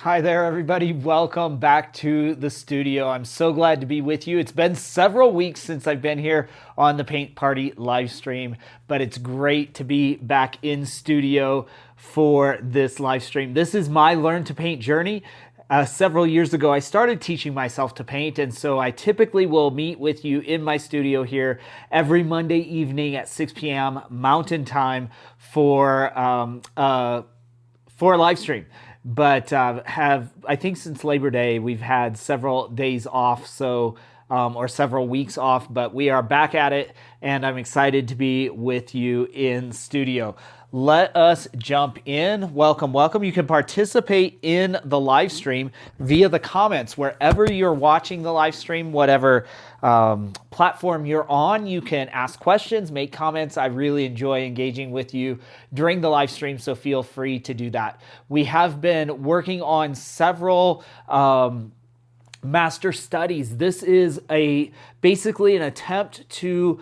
Hi there, everybody. Welcome back to the studio. I'm so glad to be with you. It's been several weeks since I've been here on the Paint Party live stream, but it's great to be back in studio for this live stream. This is my Learn to Paint journey. Several years ago, I started teaching myself to paint, and so I typically will meet with you in my studio here every Monday evening at 6 p.m. Mountain Time for a live stream. But I think since Labor Day, we've had several days off, or several weeks off, but we are back at it, and I'm excited to be with you in studio. Let us jump in. Welcome, welcome. You can participate in the live stream via the comments. Wherever you're watching the live stream, whatever platform you're on, you can ask questions, make comments. I really enjoy engaging with you during the live stream, so feel free to do that. We have been working on several master studies. This is basically an attempt to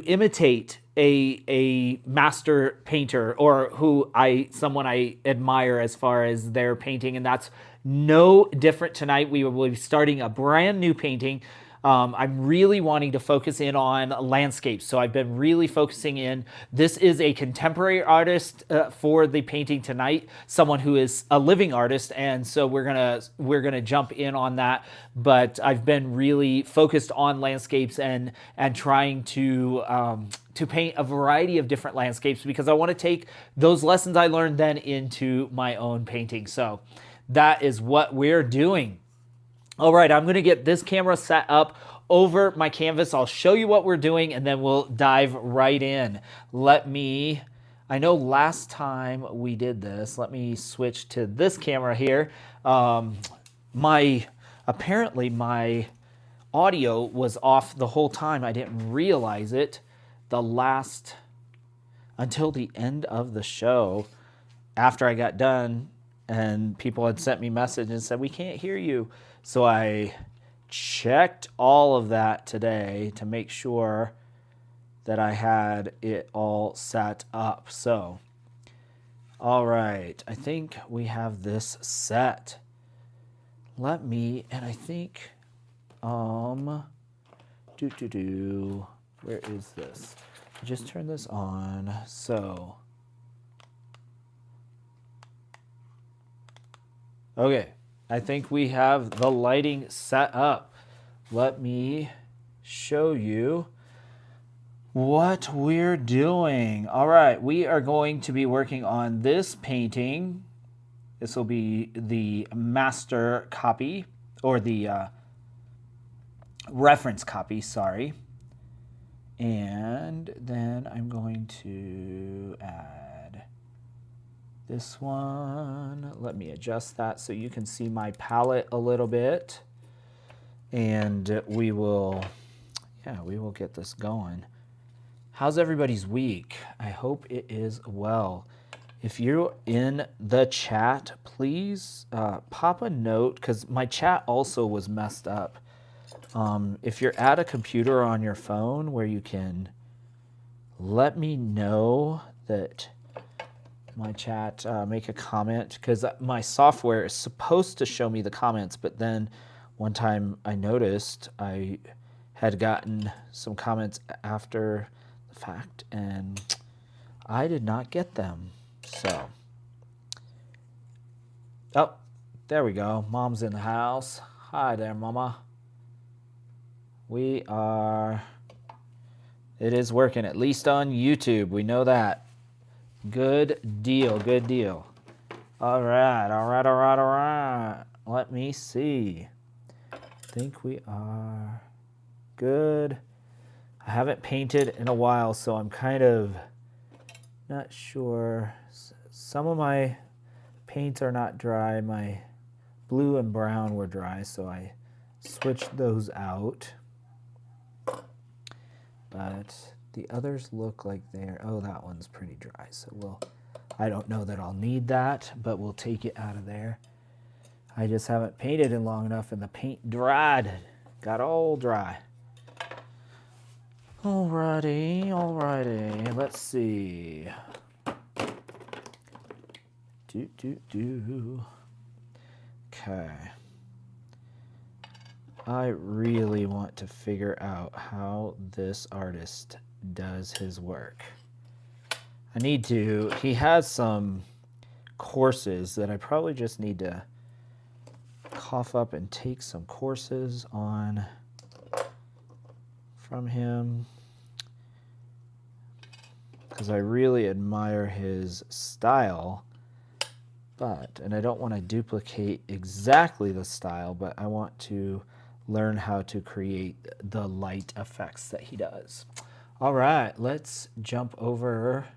imitate a master painter, or someone I admire as far as their painting, and that's no different tonight. We will be starting a brand new painting. I'm really wanting to focus in on landscapes, so I've been really focusing in. This is a contemporary artist for the painting tonight, someone who is a living artist, and so we're gonna jump in on that. But I've been really focused on landscapes and trying to paint a variety of different landscapes, because I want to take those lessons I learned then into my own painting. So that is what we're doing. All right, I'm going to get this camera set up over my canvas. I'll show you what we're doing, and then we'll dive right in. I know last time we did this, let me switch to this camera here. Apparently my audio was off the whole time. I didn't realize it until the end of the show, after I got done, and people had sent me messages and said, we can't hear you. So I checked all of that today to make sure that I had it all set up. So, all right, I think we have this set. I think, where is this? Just turn this on. So, okay. I think we have the lighting set up. Let me show you what we're doing. All right, we are going to be working on this painting. This will be the master copy, or the reference copy, sorry. And then I'm going to add this one. Let me adjust that so you can see my palette a little bit. And we will get this going. How's everybody's week? I hope it is well. If you're in the chat, please pop a note, because my chat also was messed up. If you're at a computer or on your phone where you can let me know that my chat, make a comment, because my software is supposed to show me the comments, but then one time I noticed I had gotten some comments after the fact and I did not get them. So, oh, there we go. Mom's in the house. Hi there, Mama. It is working, at least on YouTube. We know that. Good deal, good deal. All right. Let me see. I think we are good. I haven't painted in a while, so I'm kind of not sure. Some of my paints are not dry. My blue and brown were dry, so I switched those out. But the others look like that one's pretty dry, so I don't know that I'll need that, but we'll take it out of there. I just haven't painted in long enough, and the paint dried. Got all dry. Alrighty, let's see. Okay. I really want to figure out how this artist does his work. I need to, he has some courses that I probably just need to cough up and take some courses on from him, because I really admire his style, and I don't want to duplicate exactly the style, but I want to learn how to create the light effects that he does. All right, let's jump over.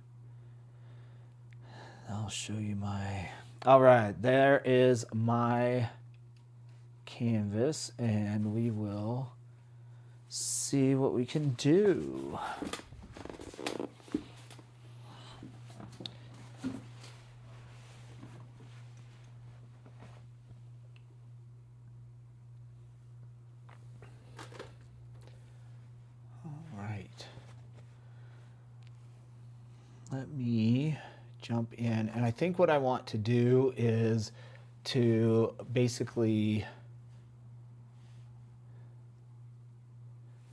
I'll show you my, all right, there is my canvas, and we will see what we can do. Let me jump in, and I think what I want to do is to basically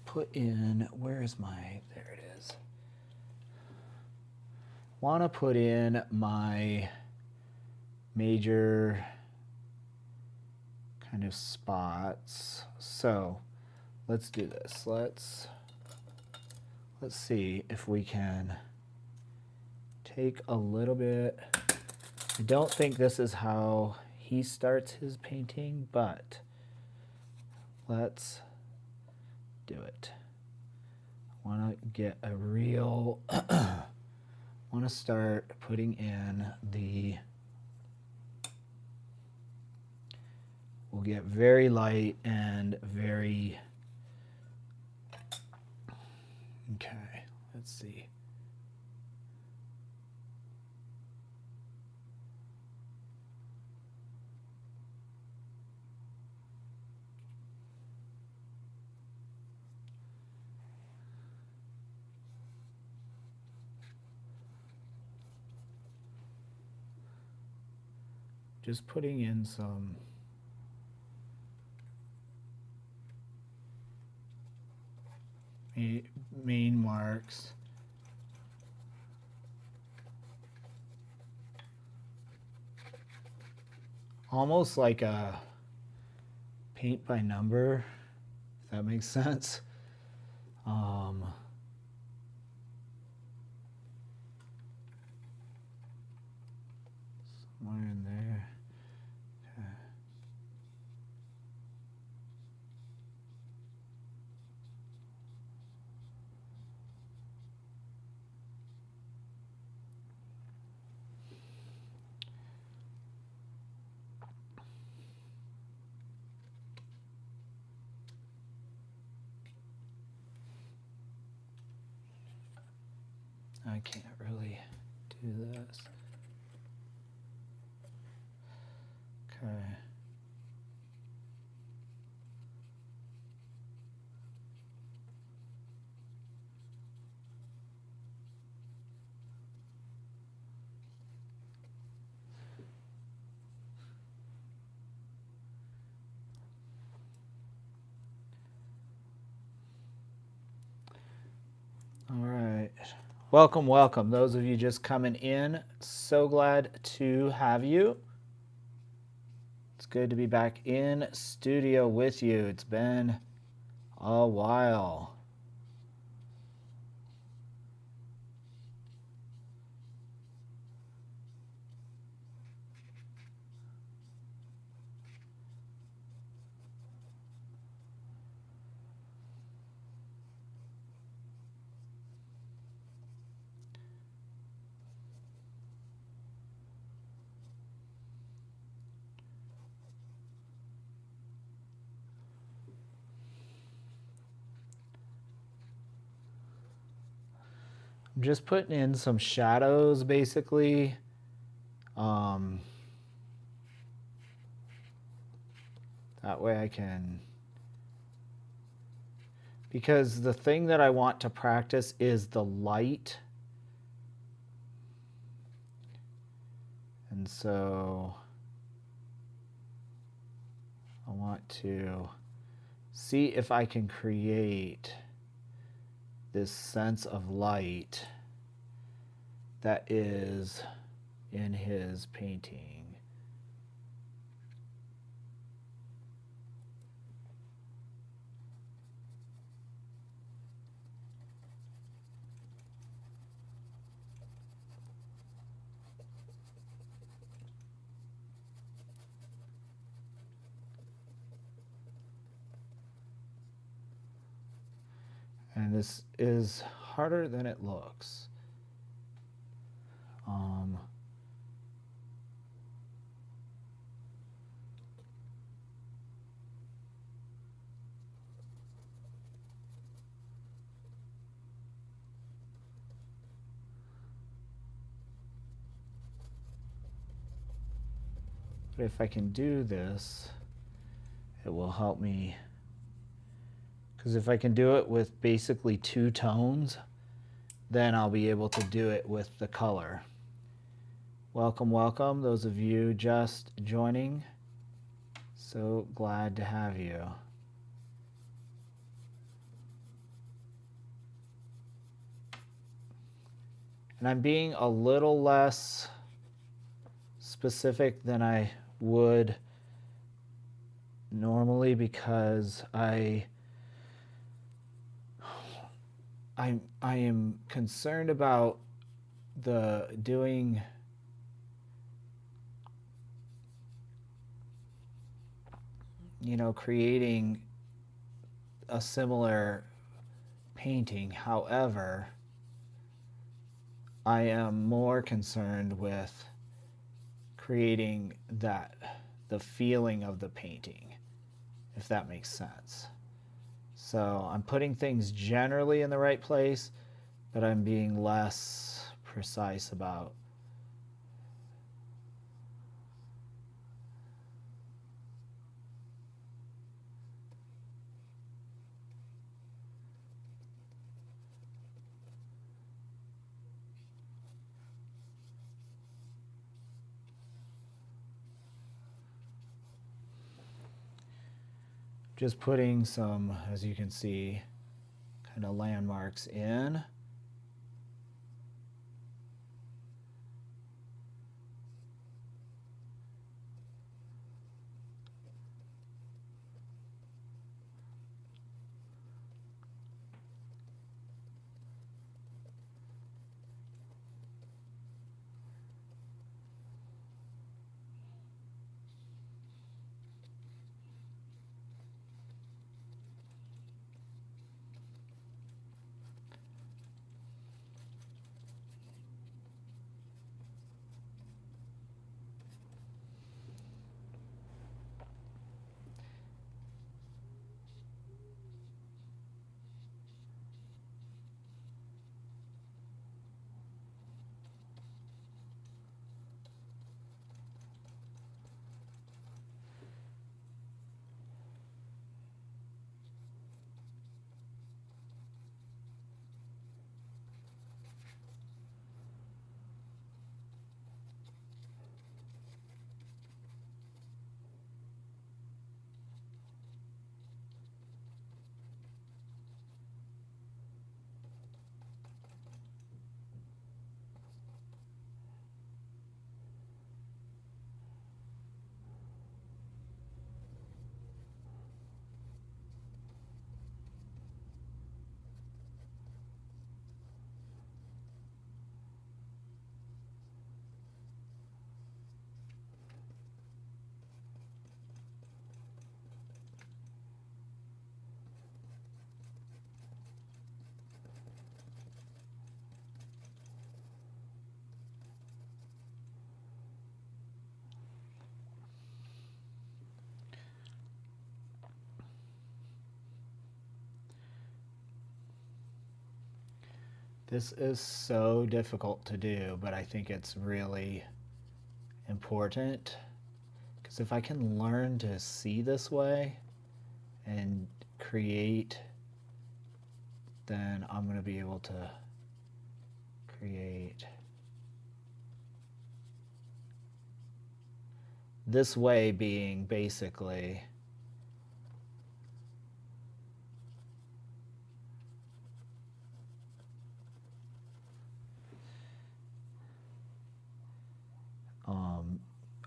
put in, where is my, there it is. Want to put in my major kind of spots. So let's do this. Let's see if we can take a little bit. I don't think this is how he starts his painting, but let's do it. I want to get a real, want to start putting in the, we'll get very light and very, okay, let's see. Just putting in some main marks. Almost like a paint by number, if that makes sense. Somewhere in there. Okay. I can't really do this. Okay. All right. Welcome, welcome. Those of you just coming in, so glad to have you. It's good to be back in studio with you. It's been a while. I'm just putting in some shadows, basically. That way I can, because the thing that I want to practice is the light. And so want to see if I can create this sense of light that is in his painting. And this is harder than it looks. But if I can do this, it will help me. Because if I can do it with basically 2 tones, then I'll be able to do it with the color. Welcome, welcome, those of you just joining. So glad to have you. And I'm being a little less specific than I would normally because I am concerned about doing creating a similar painting. However, I am more concerned with creating the feeling of the painting, if that makes sense. So I'm putting things generally in the right place, but I'm being less precise about just putting some, as you can see, kind of landmarks in. This is so difficult to do, but I think it's really important because if I can learn to see this way and create, then I'm going to be able to create this way, being basically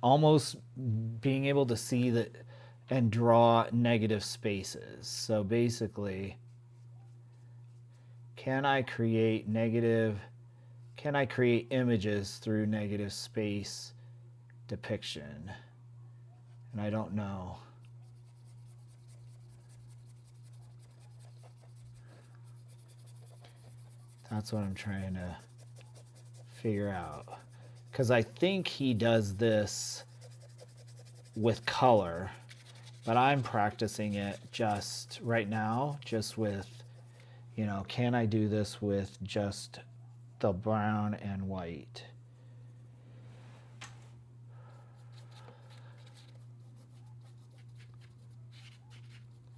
almost being able to see that and draw negative spaces. So basically, can I create images through negative space depiction? And I don't know. That's what I'm trying to figure out. Because I think he does this with color, but I'm practicing it just right now, just with, can I do this with just the brown and white?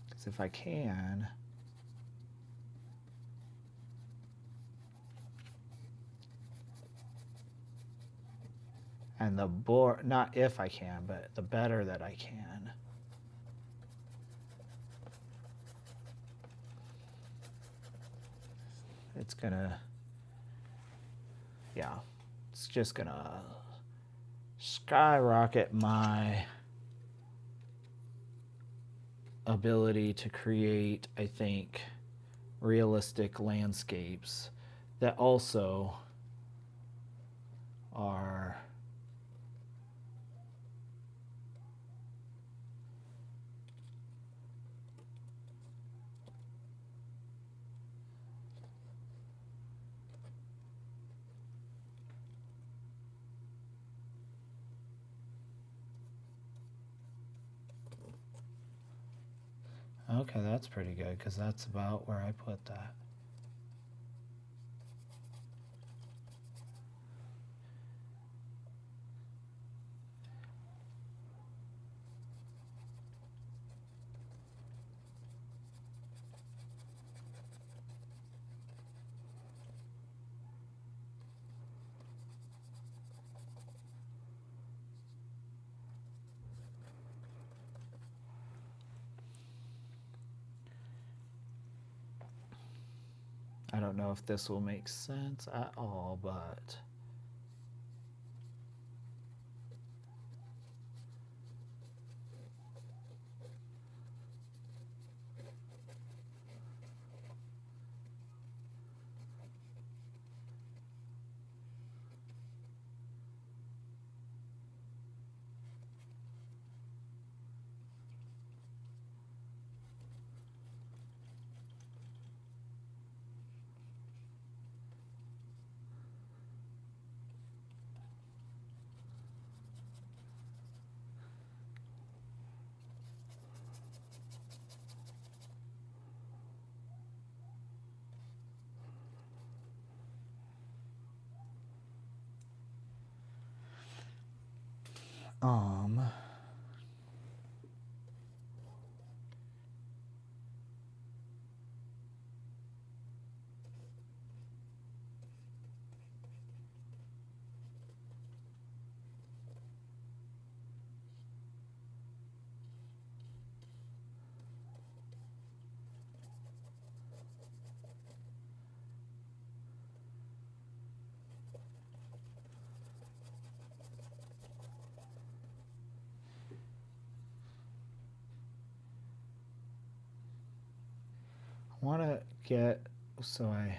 Because if I can, and not if I can, but the better that I can. It's just gonna skyrocket my ability to create, I think, realistic landscapes that also are okay, that's pretty good, because that's about where I put that. I don't know if this will make sense at all, but I want to get, so I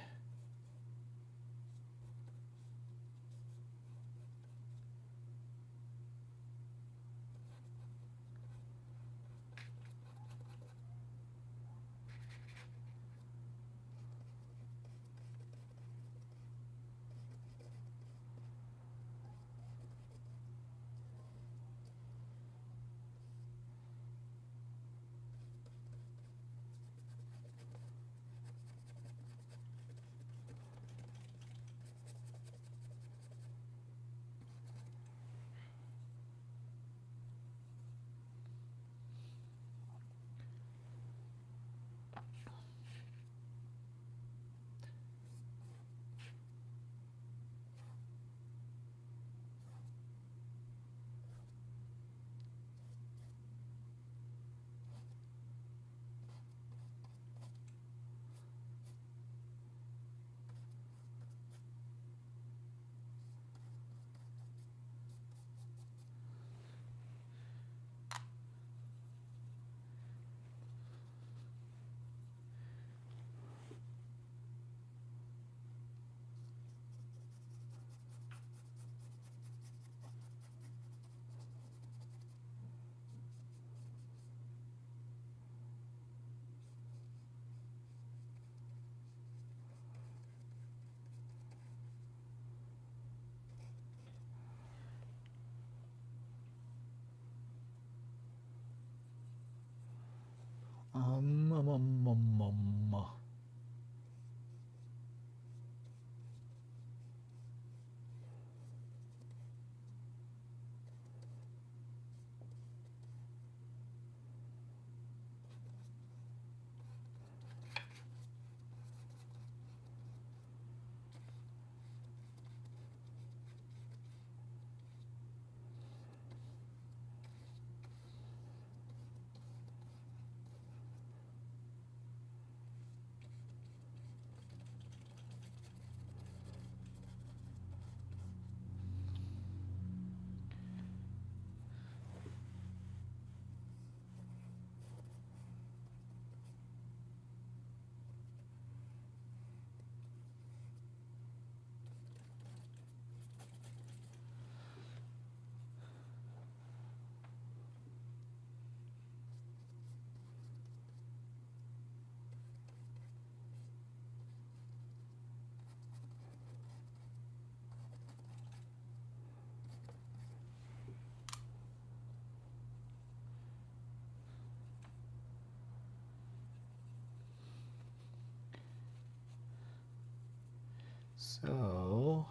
So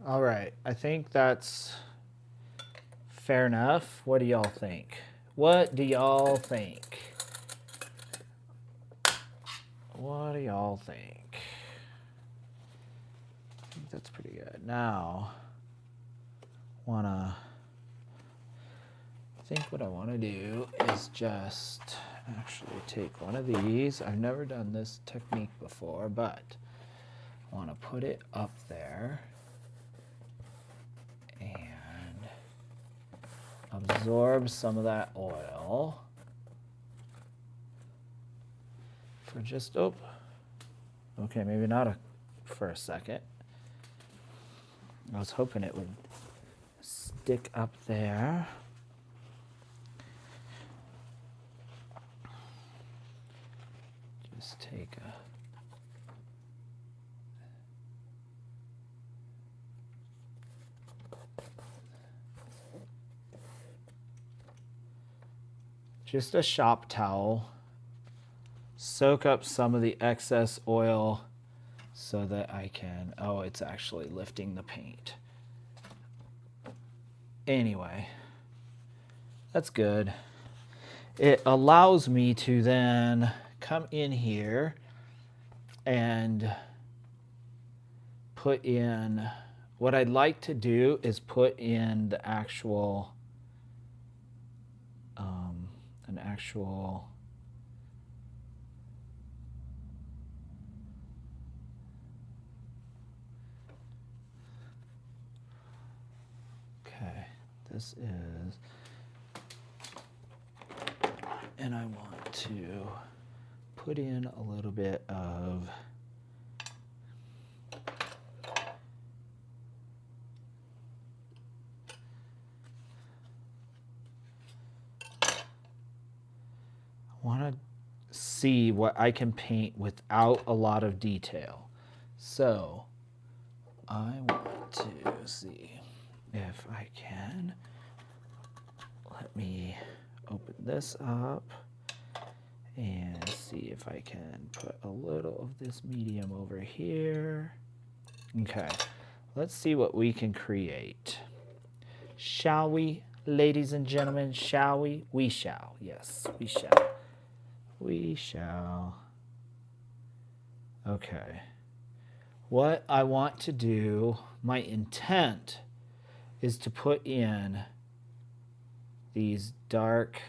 all right, I think that's fair enough. What do y'all think? What do y'all think? What do y'all think? I think that's pretty good. Now, I think what I want to do is just actually take one of these. I've never done this technique before, but I want to put it up there and absorb some of that oil for just, okay, maybe not for a second. I was hoping it would stick up there. Just take just a shop towel, soak up some of the excess oil so that I can, it's actually lifting the paint. Anyway, that's good. It allows me to then come in here and put in, what I'd like to do is put in the actual, okay, this is, and I want to put in a little bit of want to see what I can paint without a lot of detail. So I want to see if I can. Let me open this up and see if I can put a little of this medium over here. Okay, let's see what we can create. Shall we, ladies and gentlemen? Shall we? We shall. Yes, we shall. We shall. Okay. What I want to do, my intent is to put in these darkest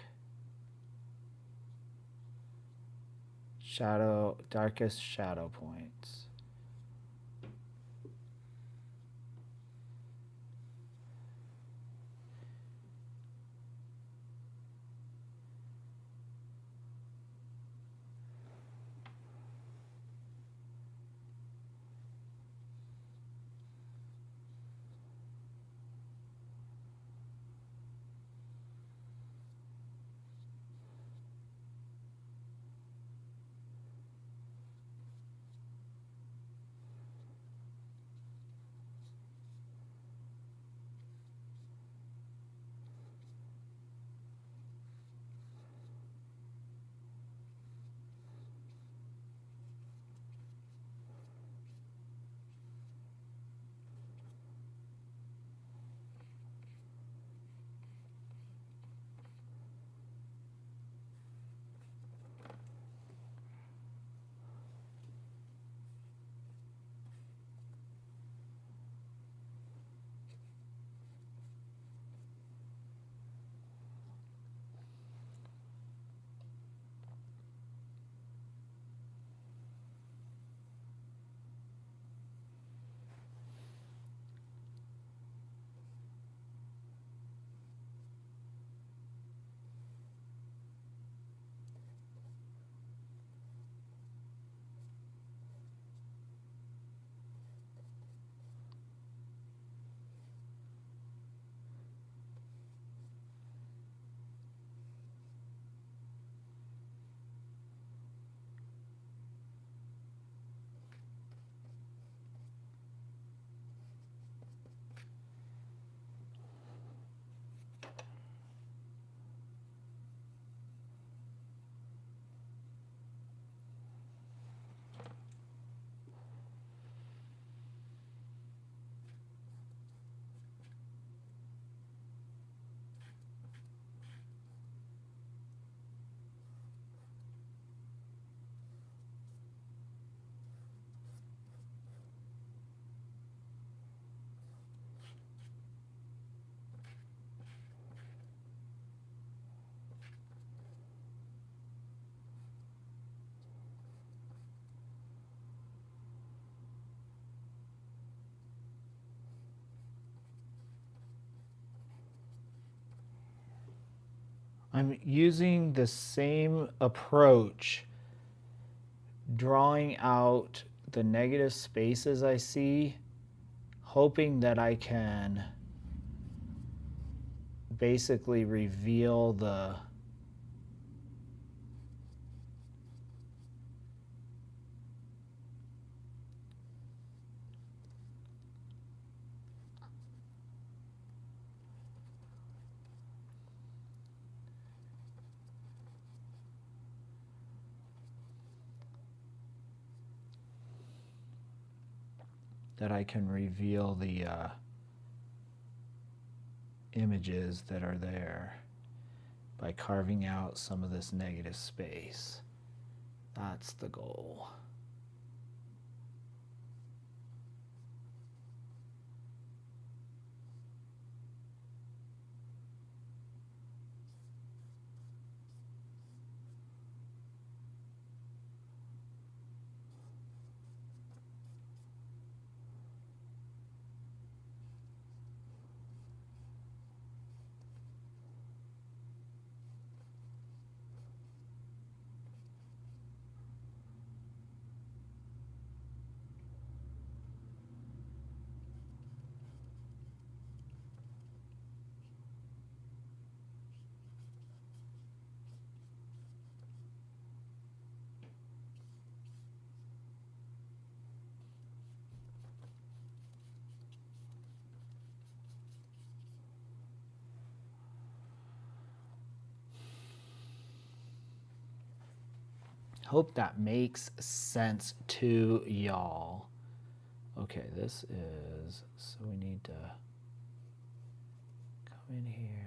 shadow points. I'm using the same approach, drawing out the negative spaces I see, hoping that I can basically reveal the images that are there by carving out some of this negative space. That's the goal. Hope that makes sense to y'all. Okay, this is, so we need to come in here.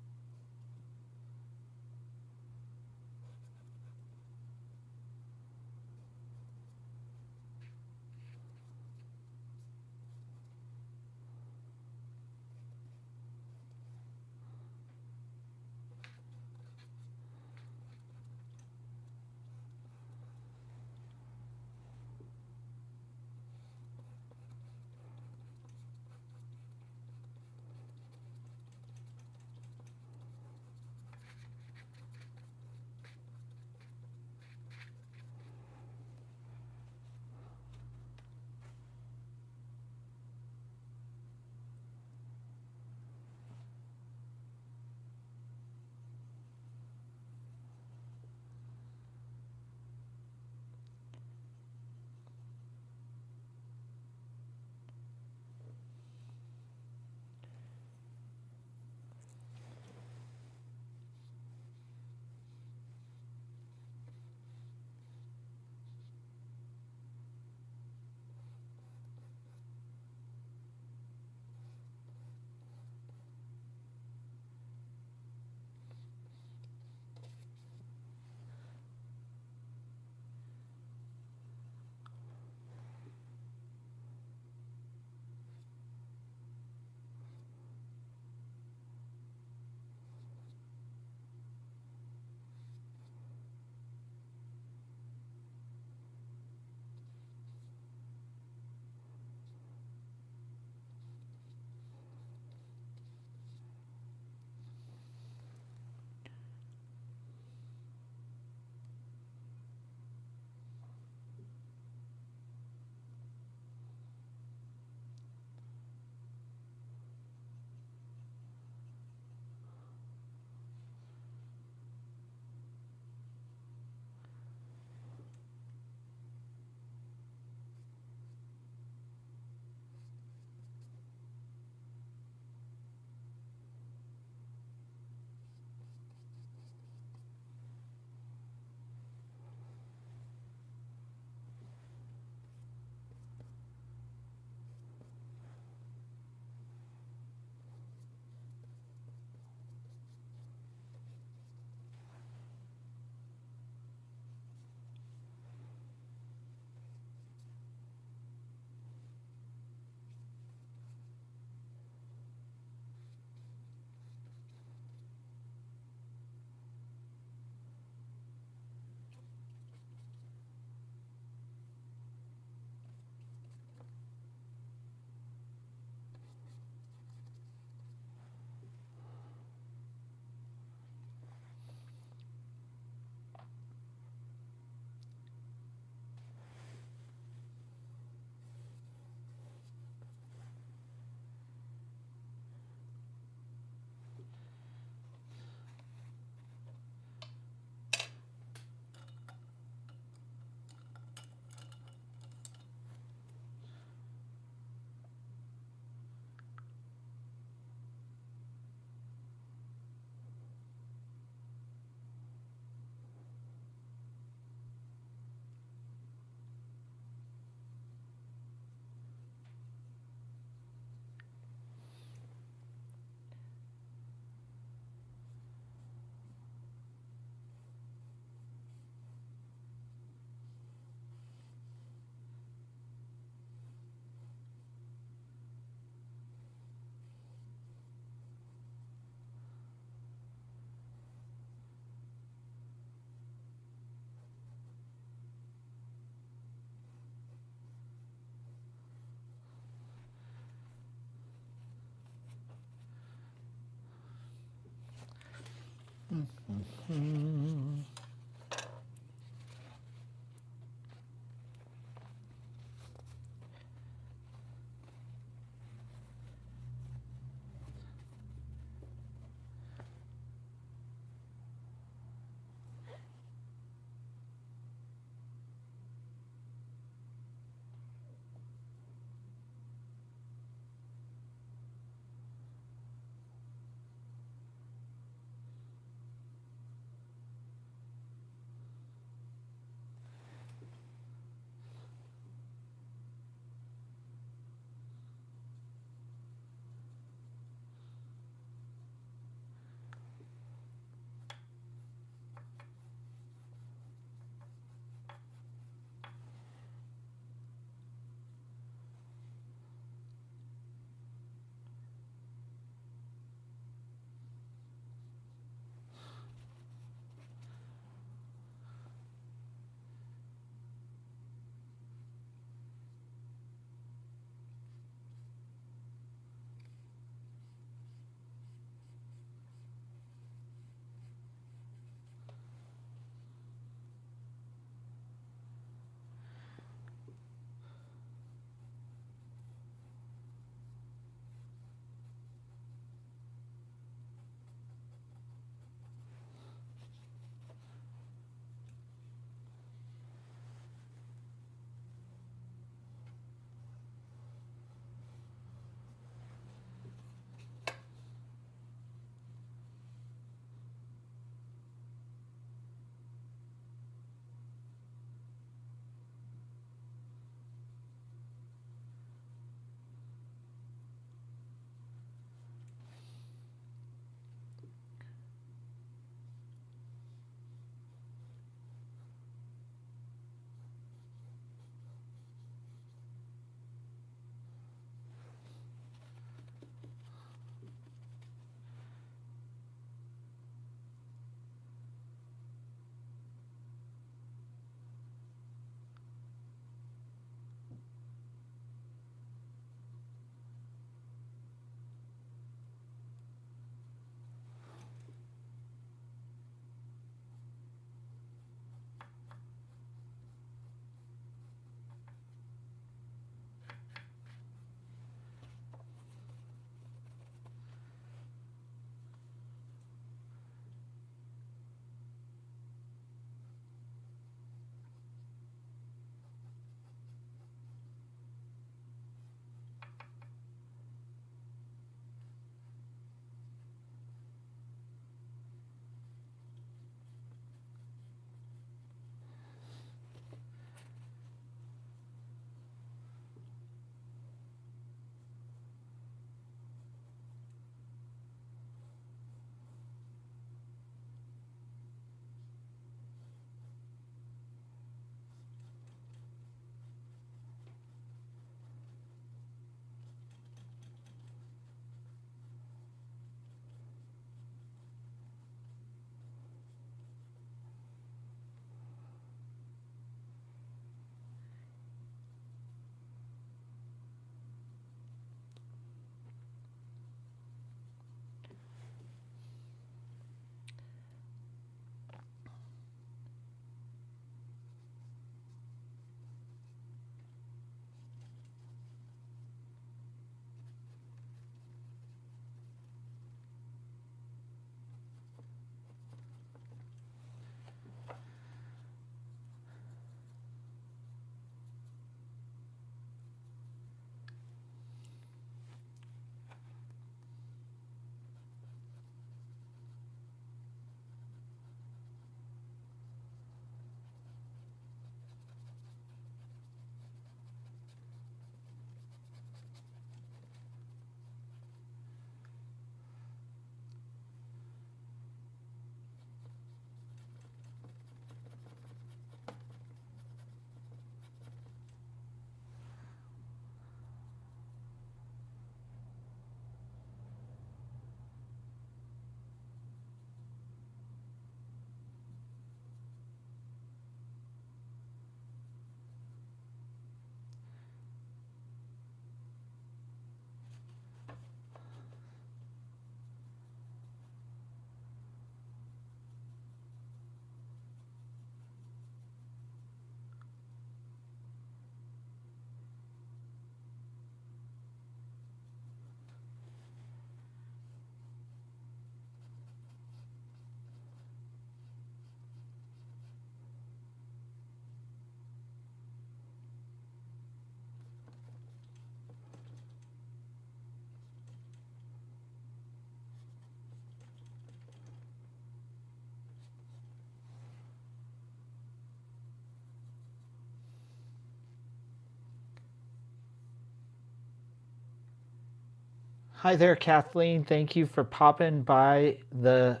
Hi there, Kathleen. Thank you for popping by the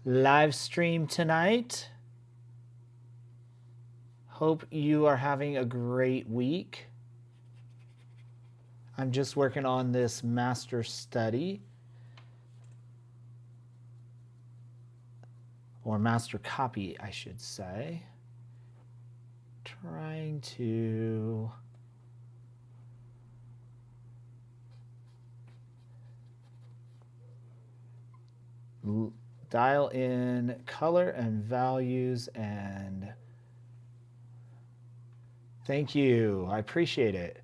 live stream tonight. Hope you are having a great week. I'm just working on this master study, or master copy, I should say. Trying to dial in color and values, and thank you. I appreciate it.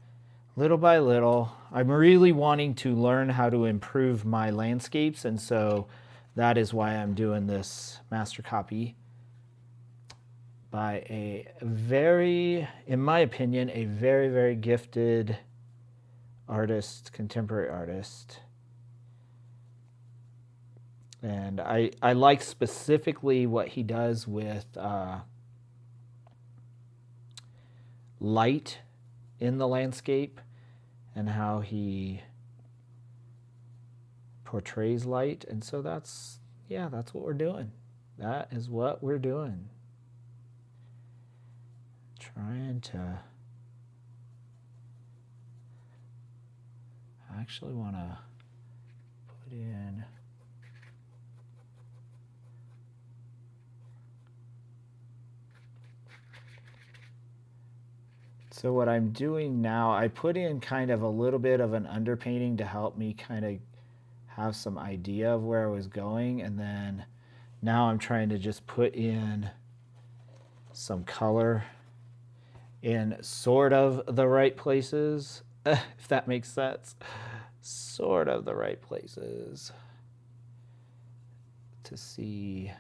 Little by little, I'm really wanting to learn how to improve my landscapes, and so that is why I'm doing this master copy by a very, in my opinion, a very, very gifted artist, contemporary artist. And I like specifically what he does with light in the landscape and how he portrays light. And so that's what we're doing. That is what we're doing. Trying to, I actually want to put in so what I'm doing now, I put in kind of a little bit of an underpainting to help me kind of have some idea of where I was going, and then now I'm trying to just put in some color in sort of the right places, if that makes sense. Sort of the right places to see.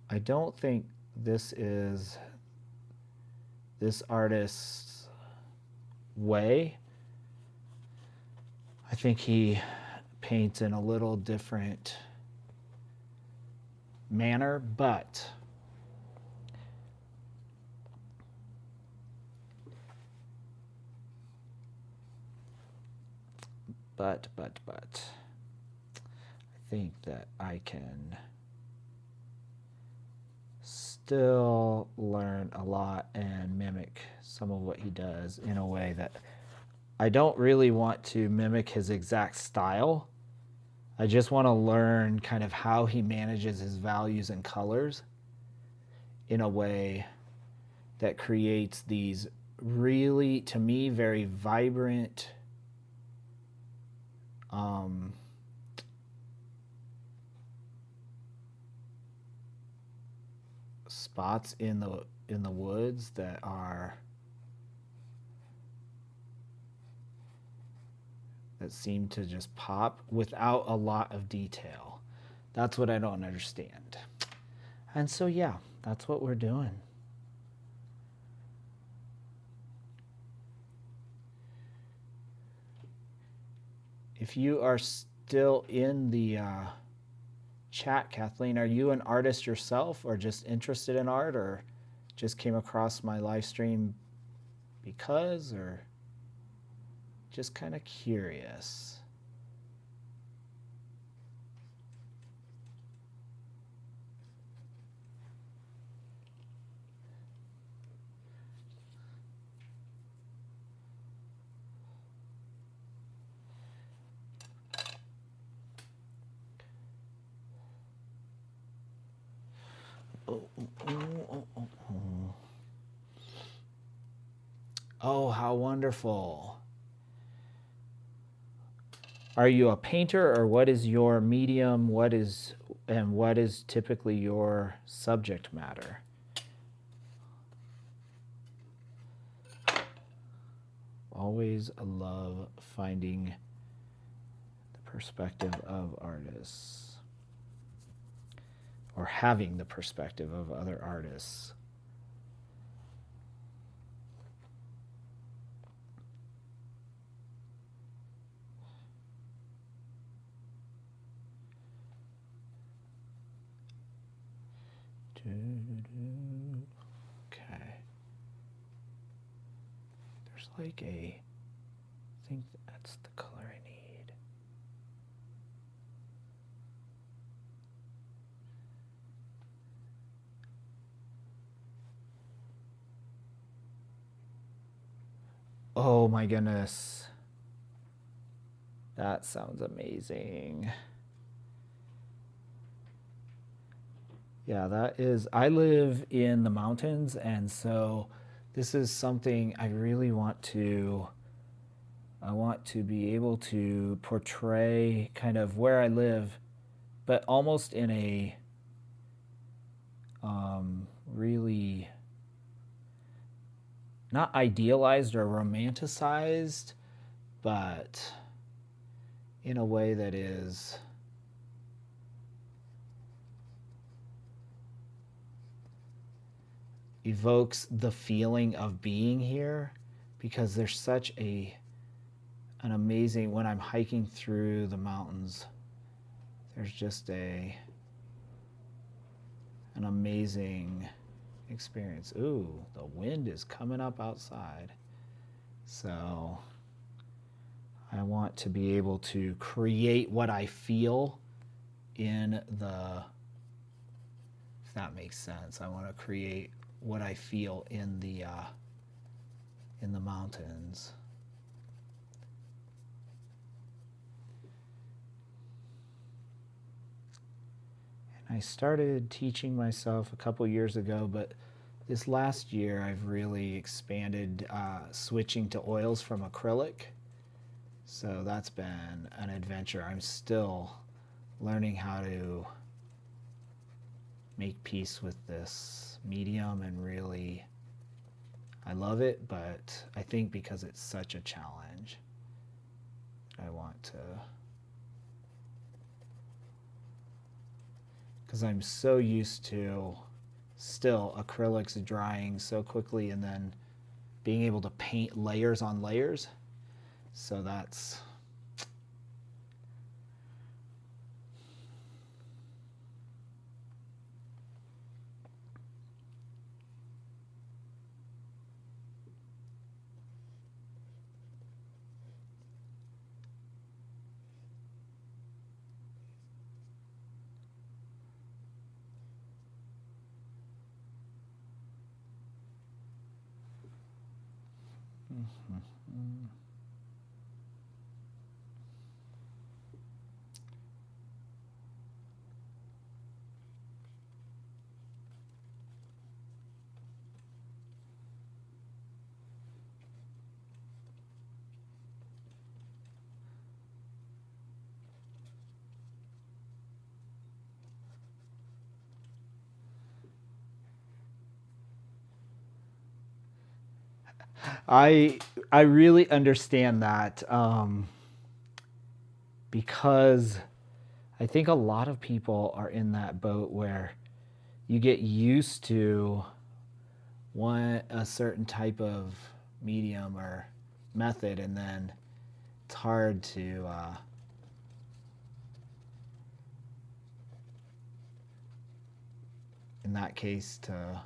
I don't think this is this artist's way. I think he paints in a little different manner, but I think that I can still learn a lot and mimic some of what he does in a way that I don't really want to mimic his exact style. I just want to learn kind of how he manages his values and colors in a way that creates these really, to me, very vibrant spots in the woods that seem to just pop without a lot of detail. That's what I don't understand. And so yeah, that's what we're doing. If you are still in the chat, Kathleen, are you an artist yourself, or just interested in art, or just came across my live stream because, or just kind of curious? Oh, how wonderful. Are you a painter, or what is your medium? What is typically your subject matter? Always love finding the perspective of artists, or having the perspective of other artists. Okay. There's like I think that's the color I need. Oh my goodness. That sounds amazing. Yeah, that is, I live in the mountains, and so this is something I really I want to be able to portray kind of where I live, but almost in a really not idealized or romanticized, but in a way that is evokes the feeling of being here, because there's such an amazing, when I'm hiking through the mountains, there's just an amazing experience. Ooh, the wind is coming up outside. So I want to be able to create what I feel in the, if that makes sense. I want to create what I feel in the mountains. And I started teaching myself a couple years ago, but this last year I've really expanded switching to oils from acrylic. So that's been an adventure. I'm still learning how to make peace with this medium, and really I love it, but I think because it's such a challenge, I want to, because I'm so used to still acrylics drying so quickly and then being able to paint layers on layers. So that's I really understand that, because I think a lot of people are in that boat where you get used to a certain type of medium or method, and then it's hard to in that case, to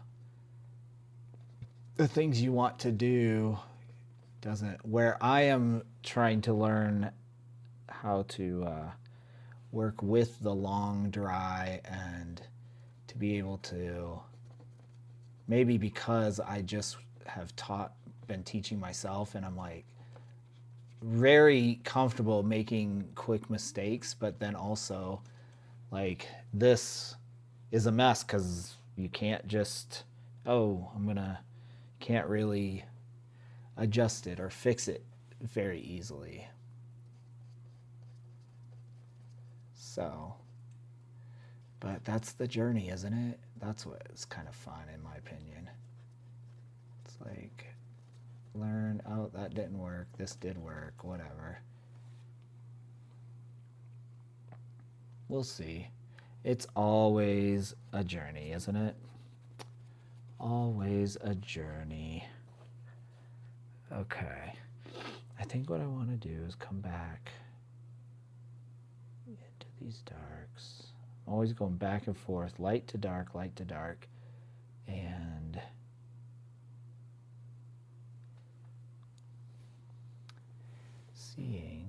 the things you want to do doesn't, where I am trying to learn how to work with the long dry, and to be able to, maybe because I just have been teaching myself, and I'm like very comfortable making quick mistakes, but then also like this is a mess because you can't just, can't really adjust it or fix it very easily. So, but that's the journey, isn't it? That's what's kind of fun, in my opinion. It's like, learn, oh, that didn't work, this did work, whatever. We'll see. It's always a journey, isn't it? Always a journey. Okay. I think what I want to do is come back into these darks. always going back and forth, light to dark, and seeing.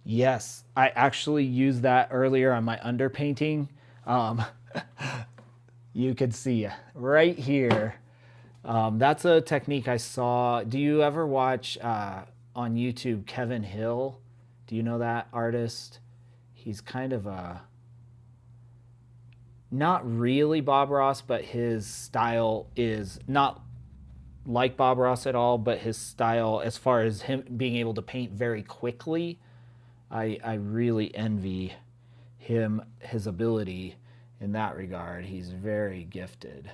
Yes, I actually used that earlier on my underpainting. Um, you could see right here. That's a technique I saw. Do you ever watch on YouTube Kevin Hill? Do you know that artist? He's kind of a, not really Bob Ross, but his style is not like Bob Ross at all, but his style, as far as him being able to paint very quickly, I really envy him, his ability in that regard. He's very gifted,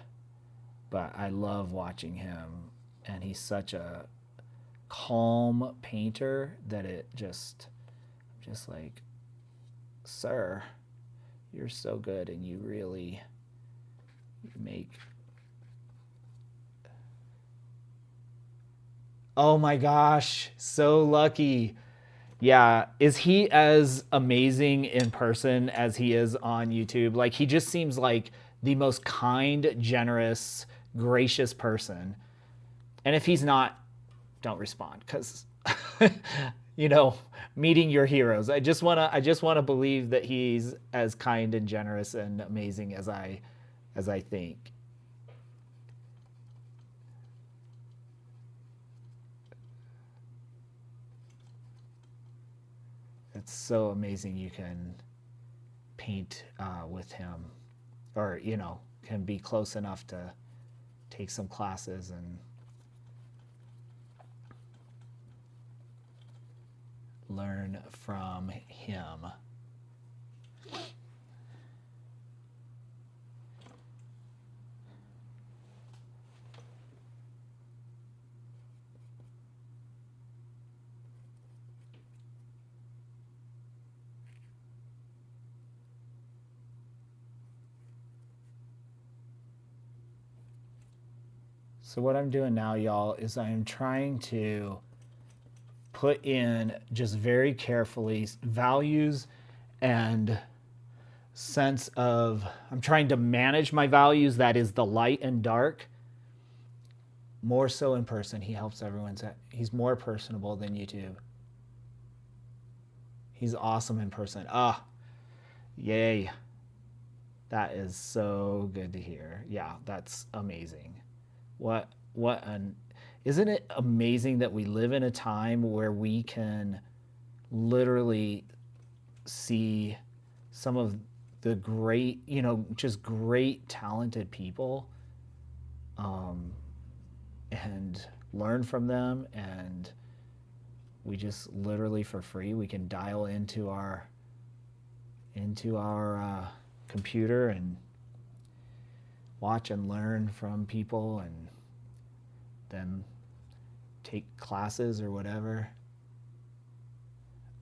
but I love watching him, and he's such a calm painter that it just like, sir, you're so good, and you really make. Oh my gosh, so lucky. Yeah, is he as amazing in person as he is on YouTube? Like, he just seems like the most kind, generous, gracious person. And if he's not, don't respond, because meeting your heroes. I just wanna believe that he's as kind and generous and amazing as I think. It's so amazing you can paint with him, or can be close enough to take some classes and learn from him. So what I'm doing now, y'all, is I'm trying to put in just very carefully values and sense of, I'm trying to manage my values, that is the light and dark, more so in person. He helps everyone. He's more personable than YouTube. He's awesome in person. Yay. That is so good to hear. Yeah, that's amazing. What an Isn't it amazing that we live in a time where we can literally see some of the great, just great talented people, and learn from them, and we just literally for free we can dial into our computer and watch and learn from people, and then take classes or whatever.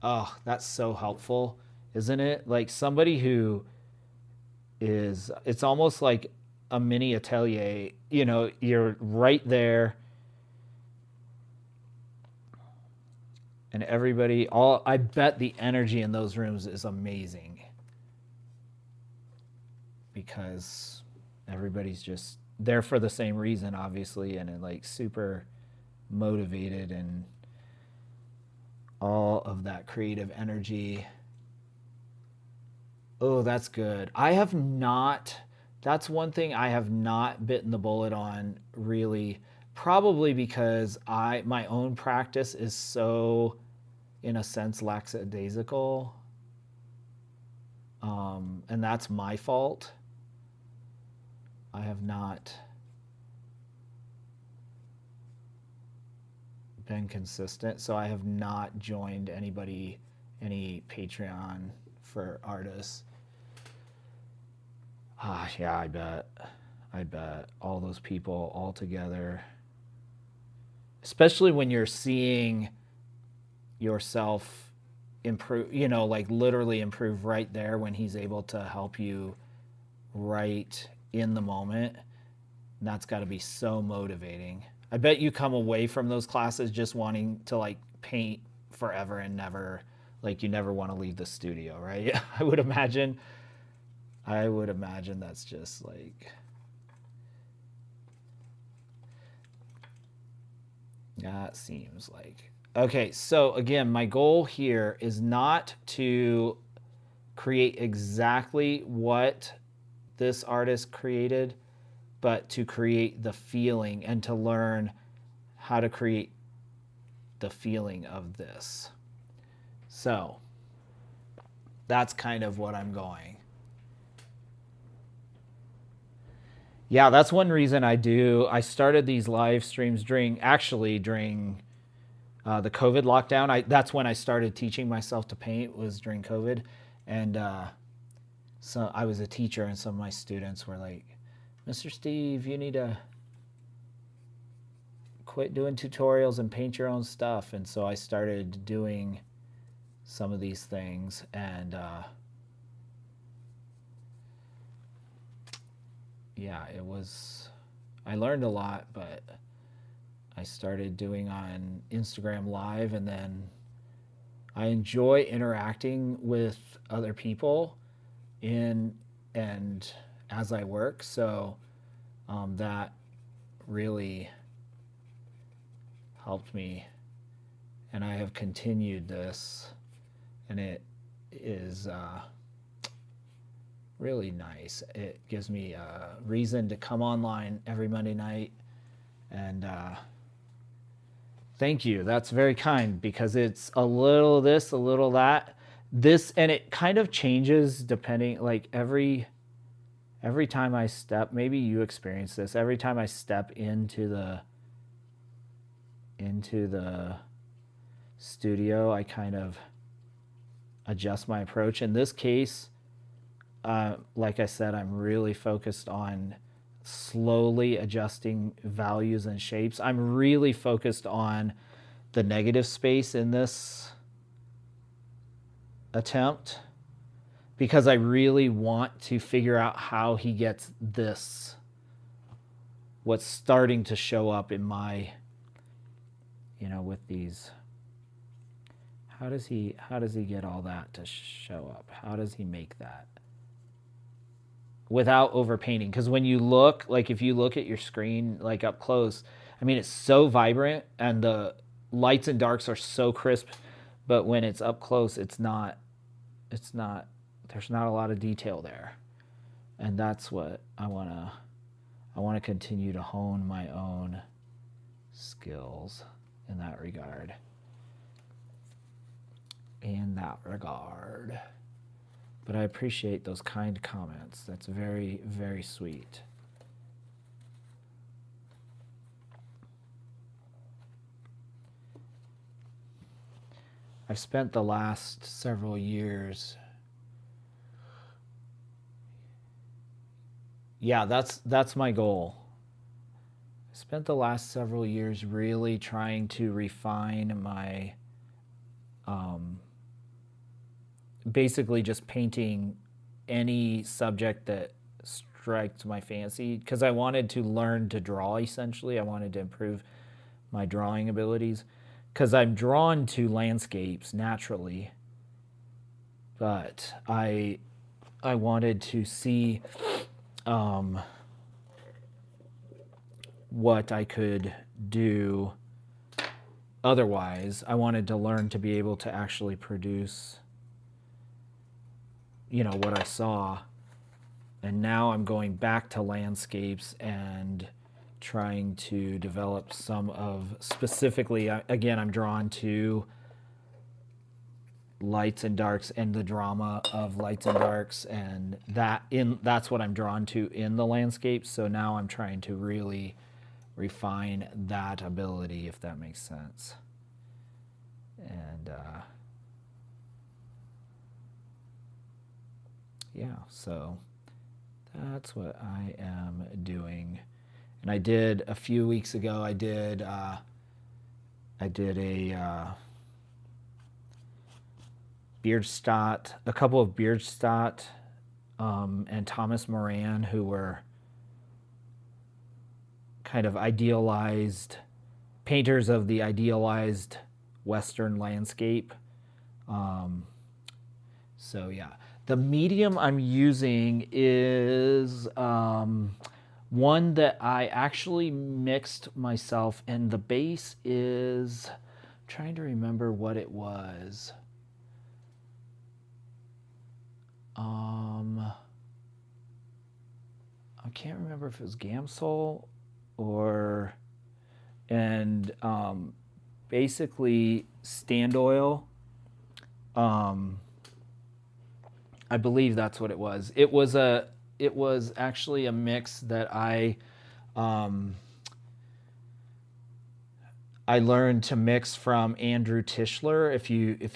Oh, that's so helpful, isn't it? Like somebody who is, it's almost like a mini atelier, you're right there, and I bet the energy in those rooms is amazing, because everybody's just there for the same reason, obviously, and like super motivated and all of that creative energy. Oh, that's good. That's one thing I have not bitten the bullet on, really, probably because my own practice is so, in a sense, lackadaisical. And that's my fault. I have not been consistent, so I have not joined any Patreon for artists. Yeah, I bet all those people all together, especially when you're seeing yourself improve, like literally improve right there when he's able to help you right in the moment. And that's got to be so motivating. I bet you come away from those classes just wanting to like paint forever and never, like you never want to leave the studio, right? I would imagine that's just like, that seems like. Okay, so again, my goal here is not to create exactly what this artist created, but to create the feeling and to learn how to create the feeling of this. So that's kind of what I'm going. Yeah, that's one reason I started these live streams during the COVID lockdown. That's when I started teaching myself to paint, was during COVID. And so I was a teacher, and some of my students were like, Mr. Steve, you need to quit doing tutorials and paint your own stuff. And so I started doing some of these things, and yeah, I learned a lot, but I started doing on Instagram Live, and then I enjoy interacting with other people and as I work, so that really helped me, and I have continued this, and it is really nice. It gives me a reason to come online every Monday night, and thank you. That's very kind, because it's a little this, a little that. This, and it kind of changes depending, like every time I step, maybe you experience this, every time I step into the studio, I kind of adjust my approach. In this case, like I said, I'm really focused on slowly adjusting values and shapes. I'm really focused on the negative space in this attempt, because I really want to figure out how he gets this, what's starting to show up in my, with these. How does he get all that to show up? How does he make that without overpainting? Because when you look, like if you look at your screen like up close, I mean, it's so vibrant and the lights and darks are so crisp, but when it's up close, there's not a lot of detail there. And that's what I want to continue to hone my own skills in that regard. But I appreciate those kind comments. That's very, very sweet. I've spent the last several years. Yeah, that's my goal. I spent the last several years really trying to refine my basically just painting any subject that strikes my fancy, because I wanted to learn to draw. Essentially, I wanted to improve my drawing abilities, because I'm drawn to landscapes naturally, but I wanted to see what I could do otherwise. I wanted to learn to be able to actually produce what I saw. And now I'm going back to landscapes and trying to develop some of, specifically, again, I'm drawn to lights and darks and the drama of lights and darks, and that's what I'm drawn to in the landscapes. So now I'm trying to really refine that ability, if that makes sense. And yeah, so that's what I am doing. And I did a few weeks ago, I did a Bierstadt, a couple of Bierstadt and Thomas Moran, who were kind of idealized painters of the idealized Western landscape. So yeah, the medium I'm using is one that I actually mixed myself, and the base is, I'm trying to remember what it was. I can't remember if it was Gamsol or, and basically Stand Oil. I believe that's what it was. It was actually a mix that I learned to mix from Andrew Tischler. If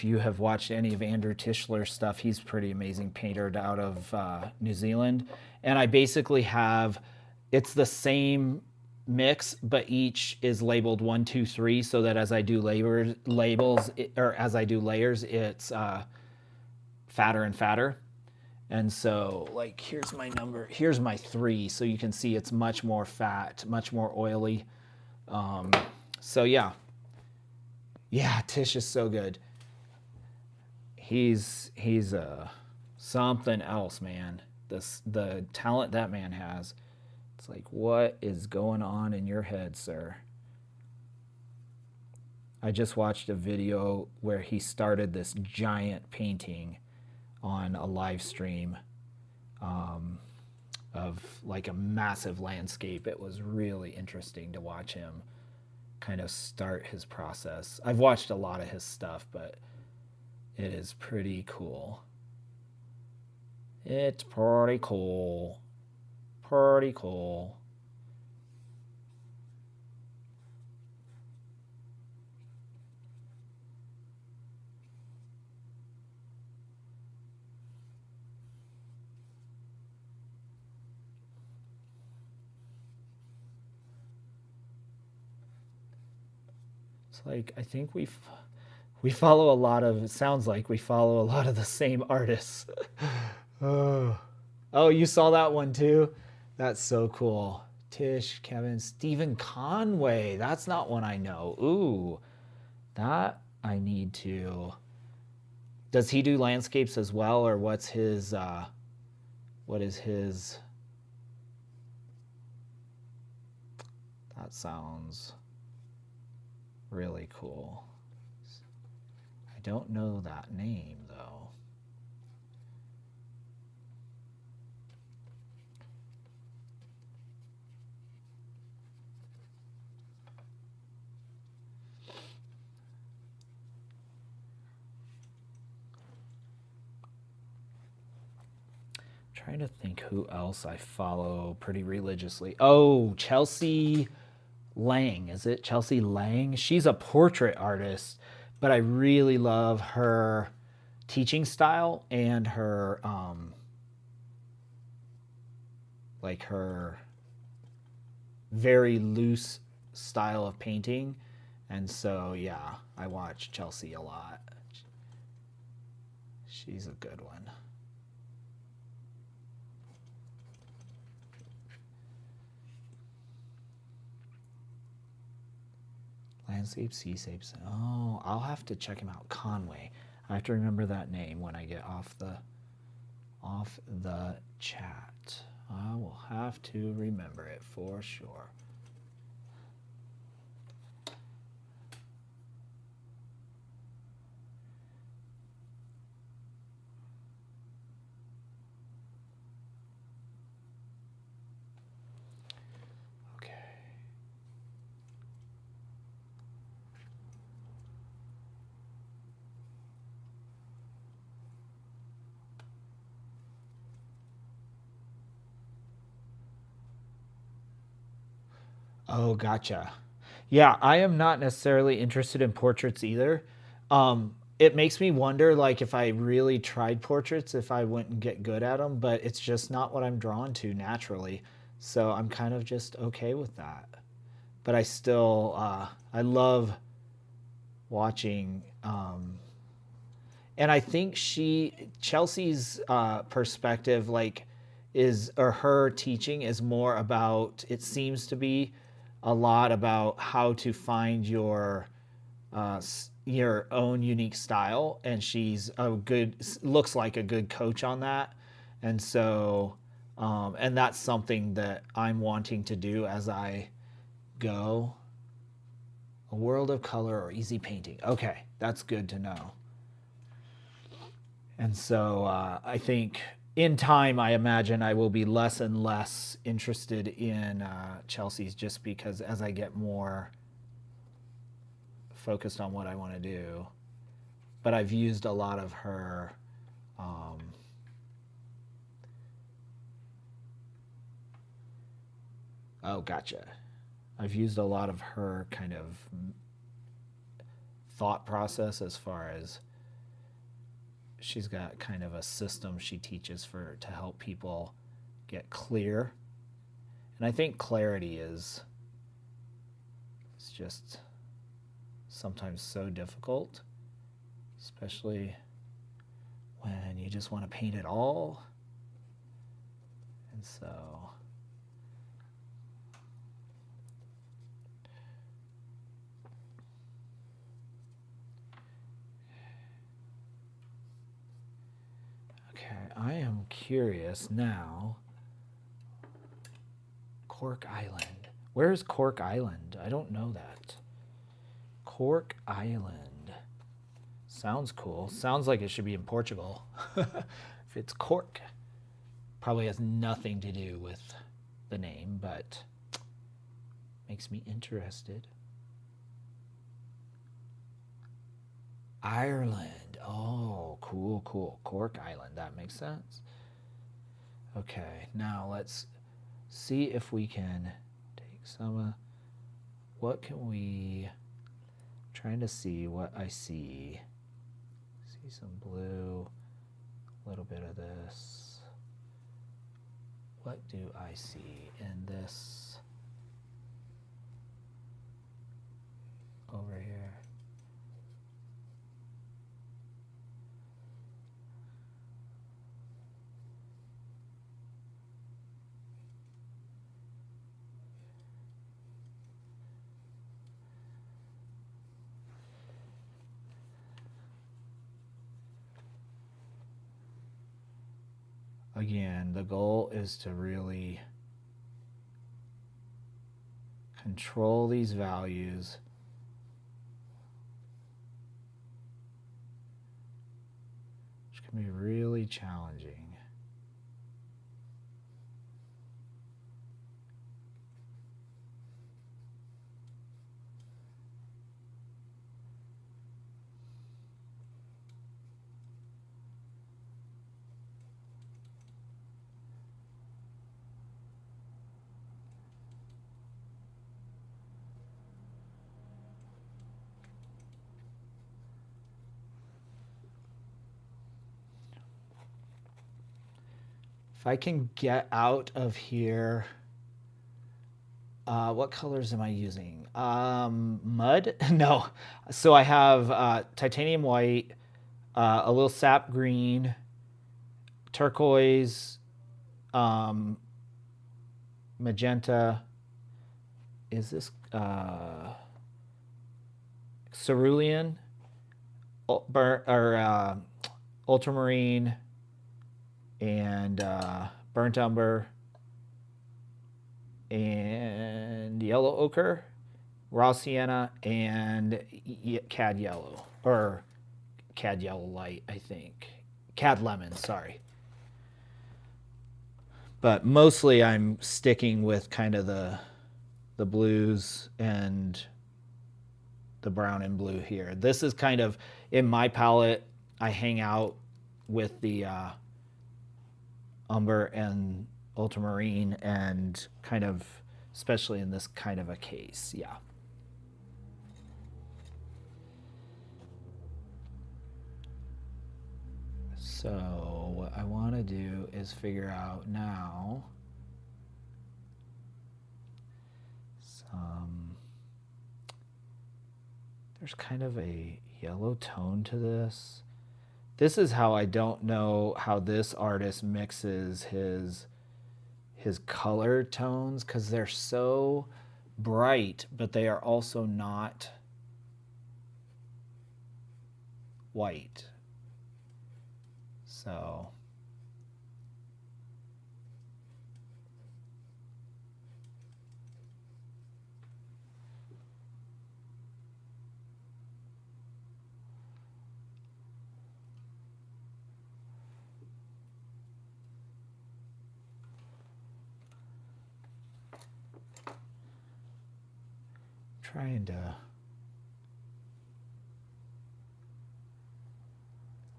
you have watched any of Andrew Tischler's stuff, he's a pretty amazing painter out of New Zealand. And I basically have, it's the same mix, but each is labeled 1, 2, 3, so that as I do layers, it's fatter and fatter. And so, like, here's my number, here's my 3, so you can see it's much more fat, much more oily. So yeah, Tish is so good. He's something else, man. The talent that man has. It's like, what is going on in your head, sir? I just watched a video where he started this giant painting on a live stream of like a massive landscape. It was really interesting to watch him kind of start his process. I've watched a lot of his stuff, but it is pretty cool. It's pretty cool. Pretty cool. It's like, I think we follow a lot of, it sounds like we follow a lot of the same artists. Oh, you saw that one too? That's so cool. Tish, Kevin, Stephen Conway. That's not one I know. Ooh, that I need to. Does he do landscapes as well, or what's his, what is his? That sounds really cool. I don't know that name though. Trying to think who else I follow pretty religiously. Oh, Chelsea Lang. Is it Chelsea Lang? She's a portrait artist, but I really love her teaching style and her like her very loose style of painting. And so yeah, I watch Chelsea a lot. She's a good one. Landscape, seascapes. Oh, I'll have to check him out. Conway. I have to remember that name when I get off the chat. I will have to remember it for sure. Oh, gotcha. Yeah, I am not necessarily interested in portraits either. It makes me wonder, like, if I really tried portraits, if I wouldn't get good at them, but it's just not what I'm drawn to naturally. So I'm kind of just okay with that. But I still, I love watching. And I think Chelsea's perspective, like, or her teaching is more about, it seems to be a lot about how to find your own unique style. And she's looks like a good coach on that. And so, and that's something that I'm wanting to do as I go. A world of color or easy painting. Okay, that's good to know. And so I think in time, I imagine I will be less and less interested in Chelsea's, just because as I get more focused on what I want to do. But I've used a lot of her. Oh, gotcha. I've used a lot of her kind of thought process, as far as she's got kind of a system she teaches to help people get clear. And I think clarity is it's just sometimes so difficult, especially when you just want to paint it all. And so I am curious now. Cork Island. Where's Cork Island? I don't know that. Cork Island. Sounds cool. Sounds like it should be in Portugal. If it's Cork. Probably has nothing to do with the name, but makes me interested. Ireland. Oh, cool, cool. Cork Island. That makes sense. Okay, now let's see if we can take some. What can we? I'm trying to see what I see. See some blue. A little bit of this. What do I see in this? Over here. Again, the goal is to really control these values. Which can be really challenging. If I can get out of here, what colors am I using? Mud? No. So I have titanium white, a little sap green, turquoise, magenta. Is this cerulean or ultramarine? And burnt umber, and yellow ochre, raw sienna, and cad yellow, or cad yellow light, I think. Cad lemon, sorry. But mostly I'm sticking with kind of the blues and the brown and blue here. This is kind of, in my palette, I hang out with the umber and ultramarine, and kind of especially in this kind of a case. Yeah. So what I want to do is figure out now there's kind of a yellow tone to this. This is how I don't know how this artist mixes his color tones, because they're so bright, but they are also not white. So trying to,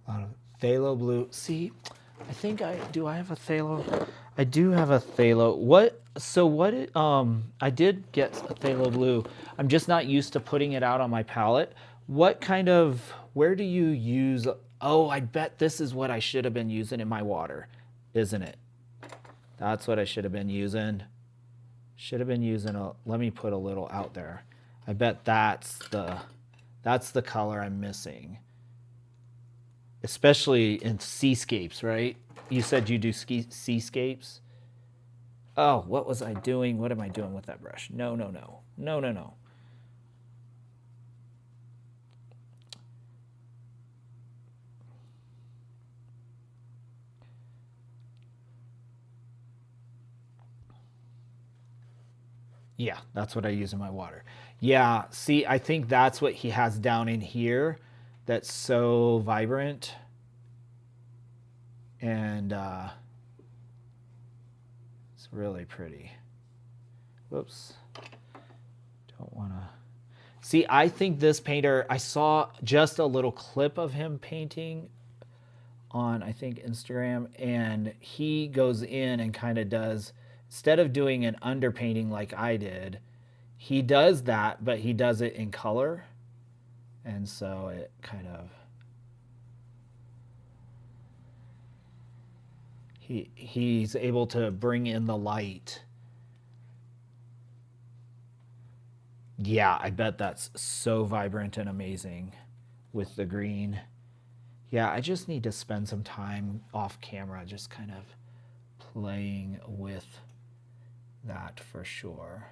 a lot of phthalo blue. See, I think I have a phthalo. I do have a phthalo. I did get a phthalo blue. I'm just not used to putting it out on my palette. Where do you use, oh, I bet this is what I should have been using in my water, isn't it? That's what I should have been using. Let me put a little out there. I bet that's the color I'm missing. Especially in seascapes, right? You said you do seascapes? Oh, what was I doing? What am I doing with that brush? No. Yeah, that's what I use in my water. Yeah, see, I think that's what he has down in here that's so vibrant. And it's really pretty. Whoops. Don't want to. See, I think this painter, I saw just a little clip of him painting on, I think, Instagram, and he goes in and kind of does, instead of doing an underpainting like I did, he does that, but he does it in color. And so it kind of, he's able to bring in the light. Yeah, I bet that's so vibrant and amazing with the green. Yeah, I just need to spend some time off camera just kind of playing with that for sure.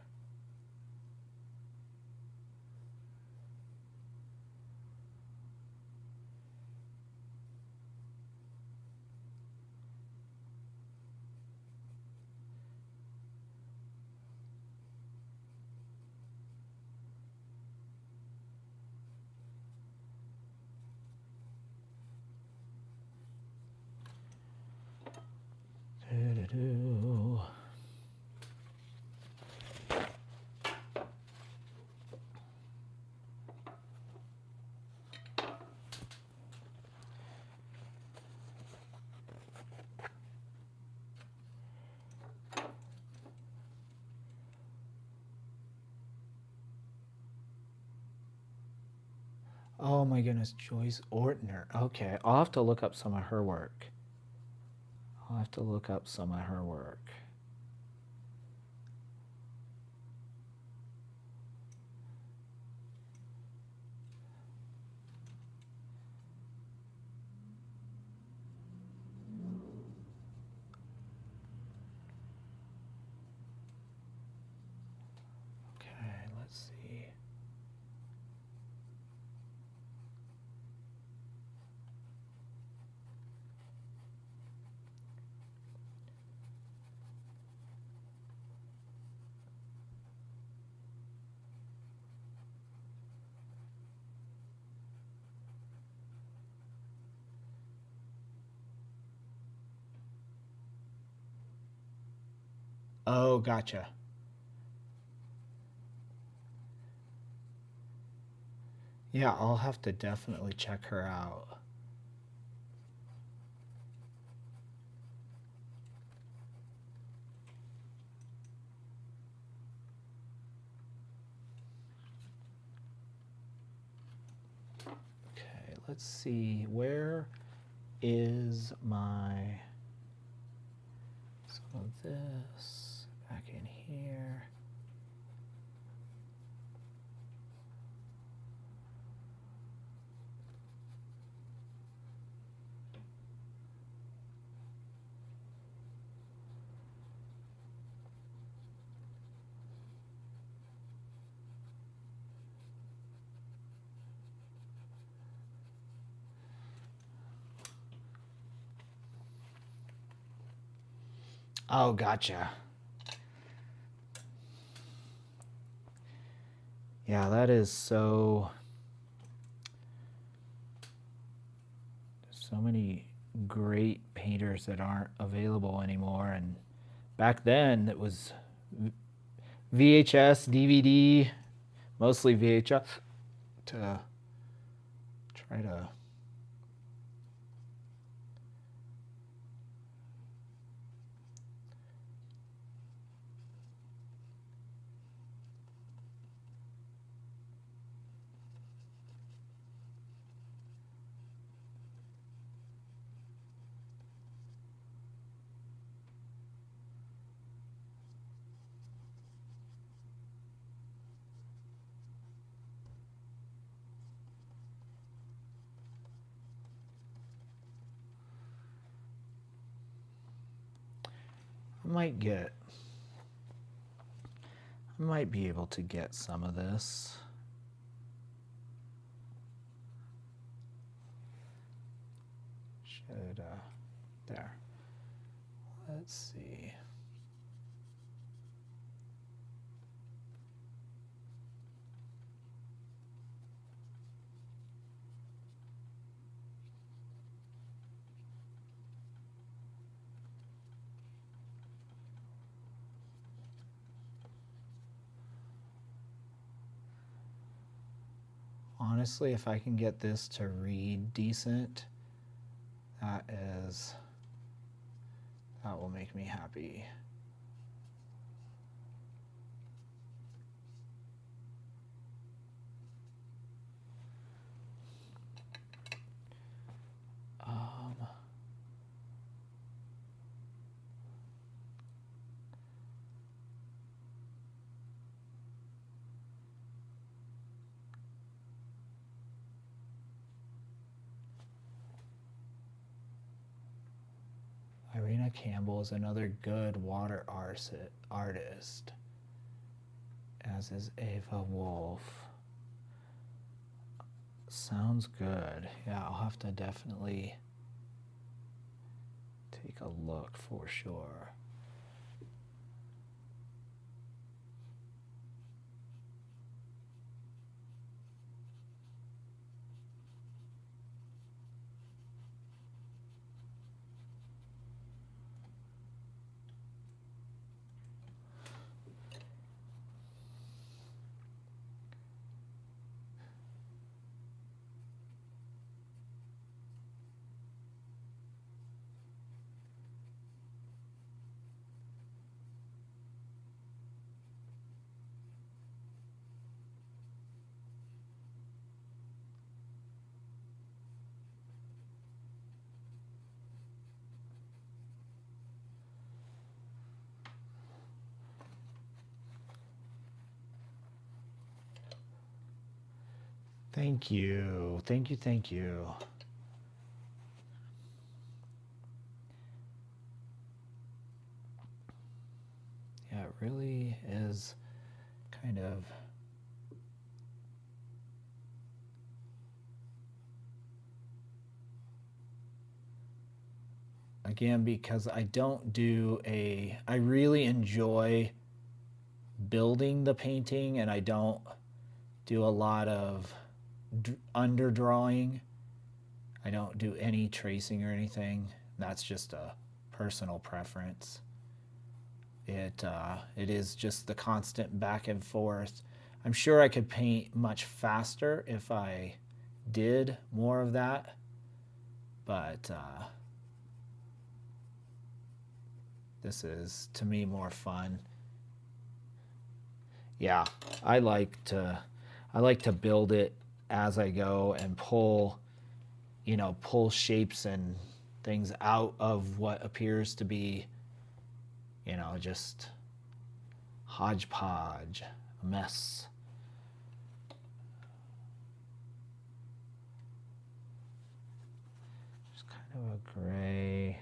Oh my goodness, Joyce Ortner. Okay, I'll have to look up some of her work. Okay, let's see. Oh, gotcha. Yeah, I'll have to definitely check her out. let's see, where is my, some of this back in here. Oh, gotcha. Yeah, that is so many great painters that aren't available anymore. And back then it was VHS, DVD, mostly VHS, to try to I might be able to get some of this. Should, there. Let's see. Honestly, if I can get this to read decent, that will make me happy. Irina Campbell is another good water artist, as is Ava Wolf. Sounds good. Yeah, I'll have to definitely take a look for sure. Thank you. Thank you. Thank you. Yeah, it really is kind of again, because I really enjoy building the painting, and I don't do a lot of underdrawing. I don't do any tracing or anything. That's just a personal preference. It is just the constant back and forth. I'm sure I could paint much faster if I did more of that, but this is, to me, more fun. Yeah, I like to build it as I go and pull pull shapes and things out of what appears to be, just hodgepodge, a mess. Just kind of a gray.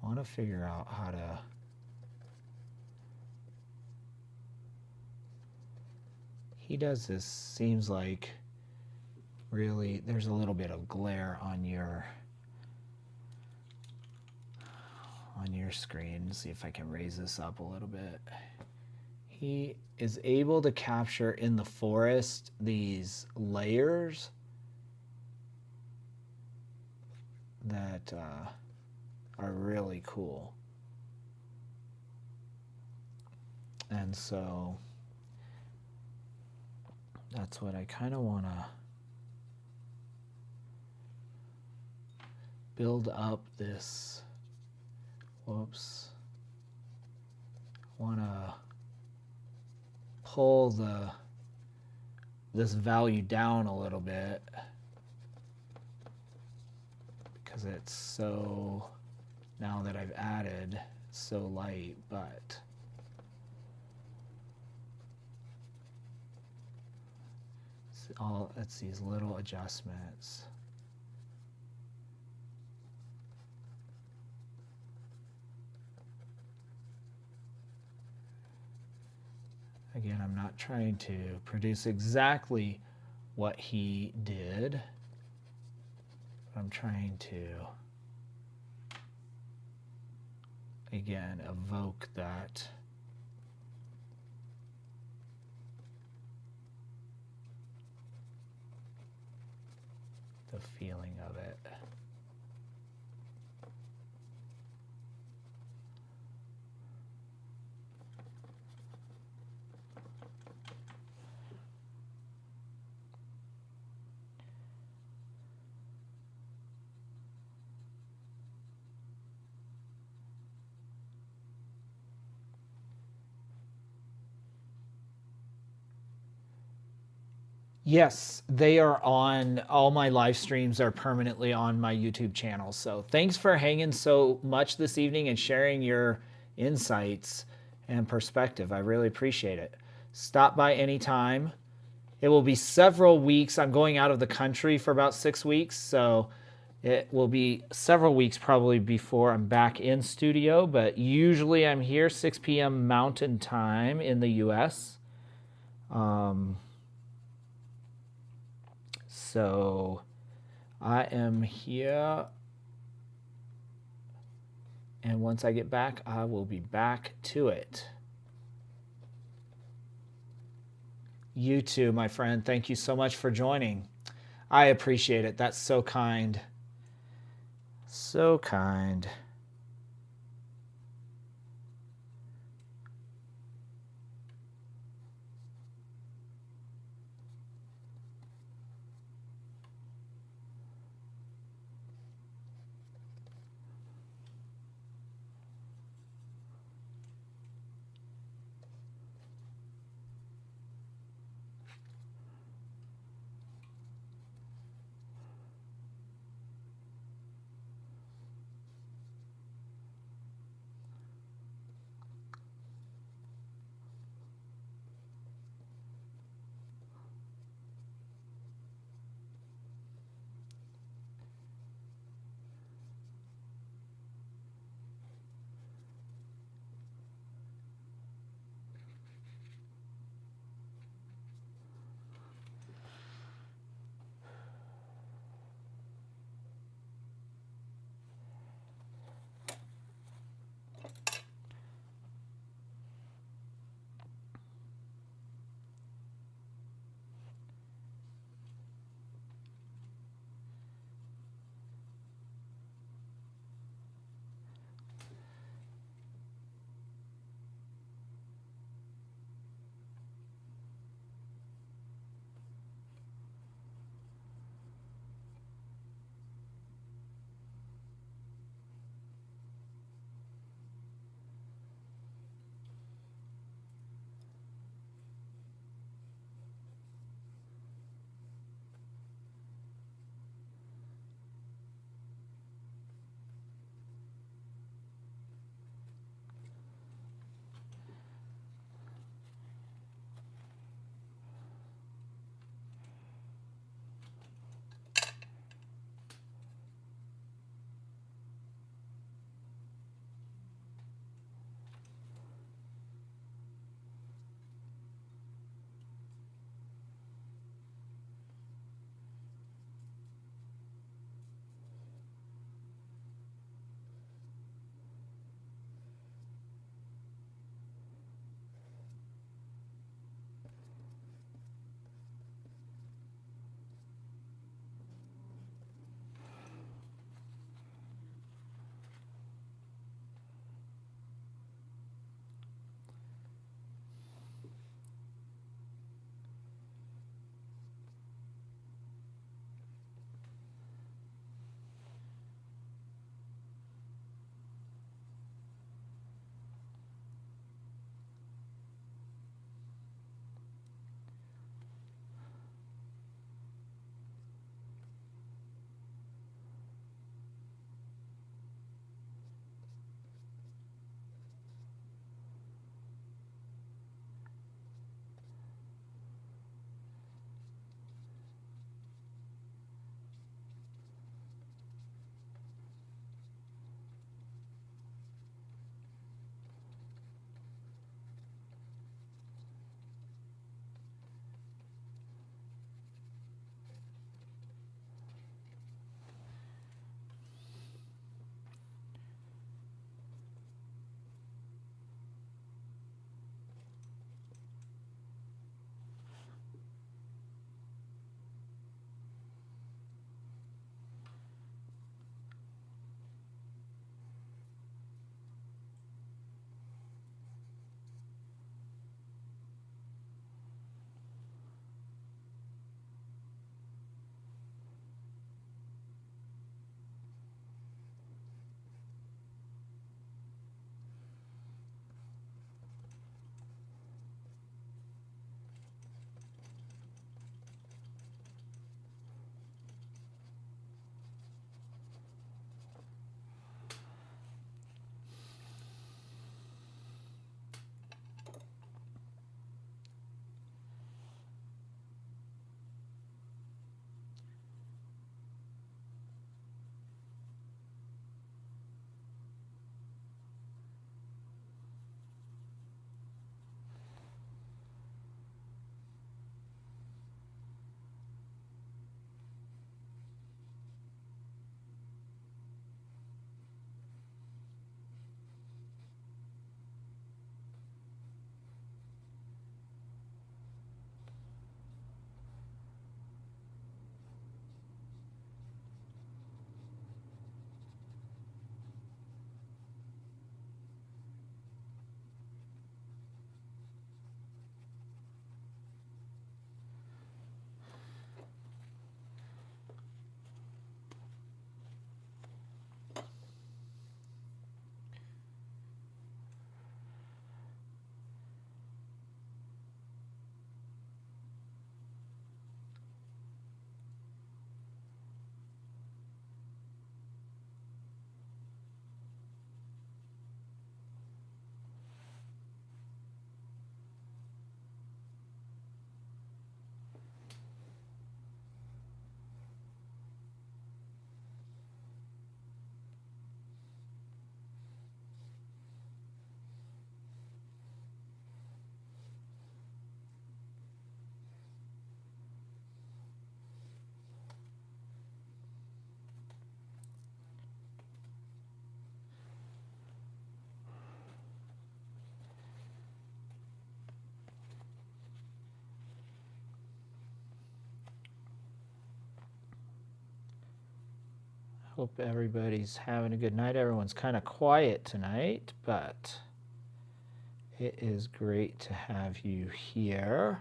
I want to figure out how to he does this, seems like really there's a little bit of glare on your screen. Let's see if I can raise this up a little bit. He is able to capture in the forest these layers that are really cool. And so that's what I kind of want to build up this. Whoops. I want to pull this value down a little bit because it's so, now that I've added, so light, but it's these little adjustments. Again, I'm not trying to produce exactly what he did. I'm trying to, again, evoke that the feeling of it. Yes, they are on, all my live streams are permanently on my YouTube channel. So thanks for hanging so much this evening and sharing your insights and perspective. I really appreciate it. Stop by anytime. It will be several weeks. I'm going out of the country for about 6 weeks. So it will be several weeks probably before I'm back in studio. But usually I'm here 6 p.m. Mountain Time in the U.S. So I am here, and once I get back, I will be back to it. You too, my friend. Thank you so much for joining. I appreciate it. That's so kind. So kind. Hope everybody's having a good night. Everyone's kind of quiet tonight, but it is great to have you here.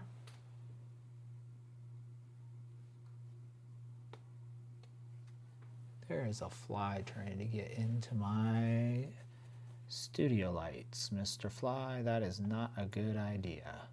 There is a fly trying to get into my studio lights, Mr. Fly. That is not a good idea.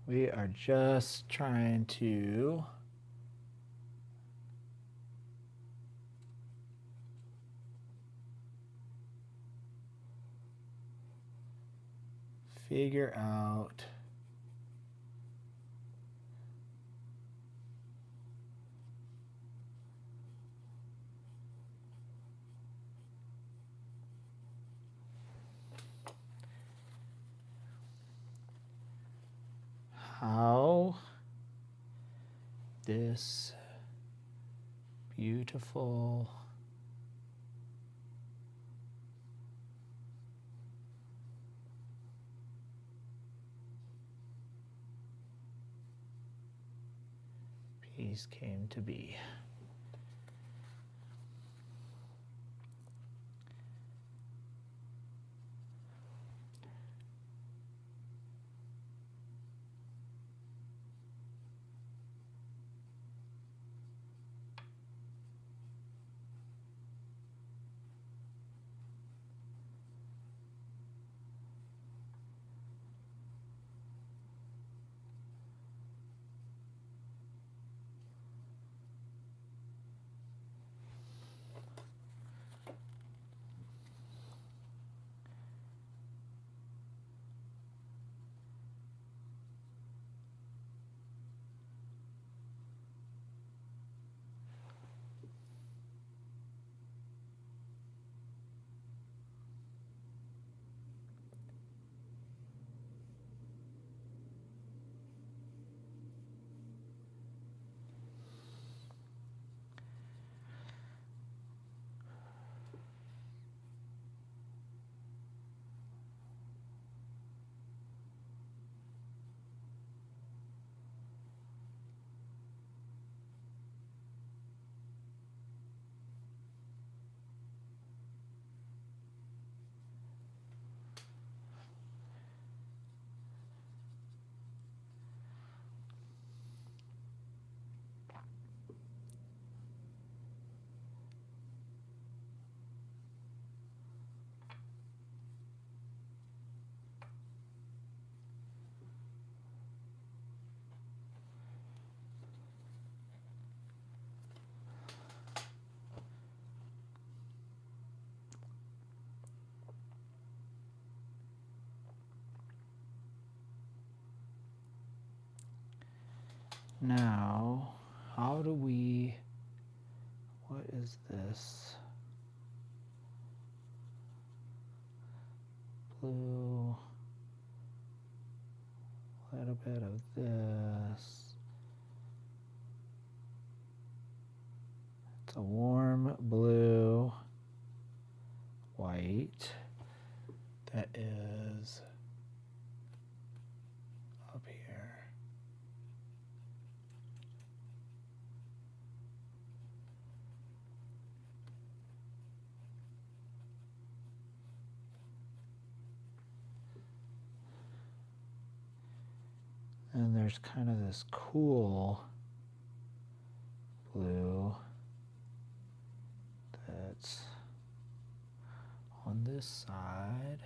We are just trying to figure out how this beautiful piece came to be. Now, how do we, what is this? Blue, a little bit of this. It's a warm blue, white, that is up here. And there's kind of this cool blue that's on this side.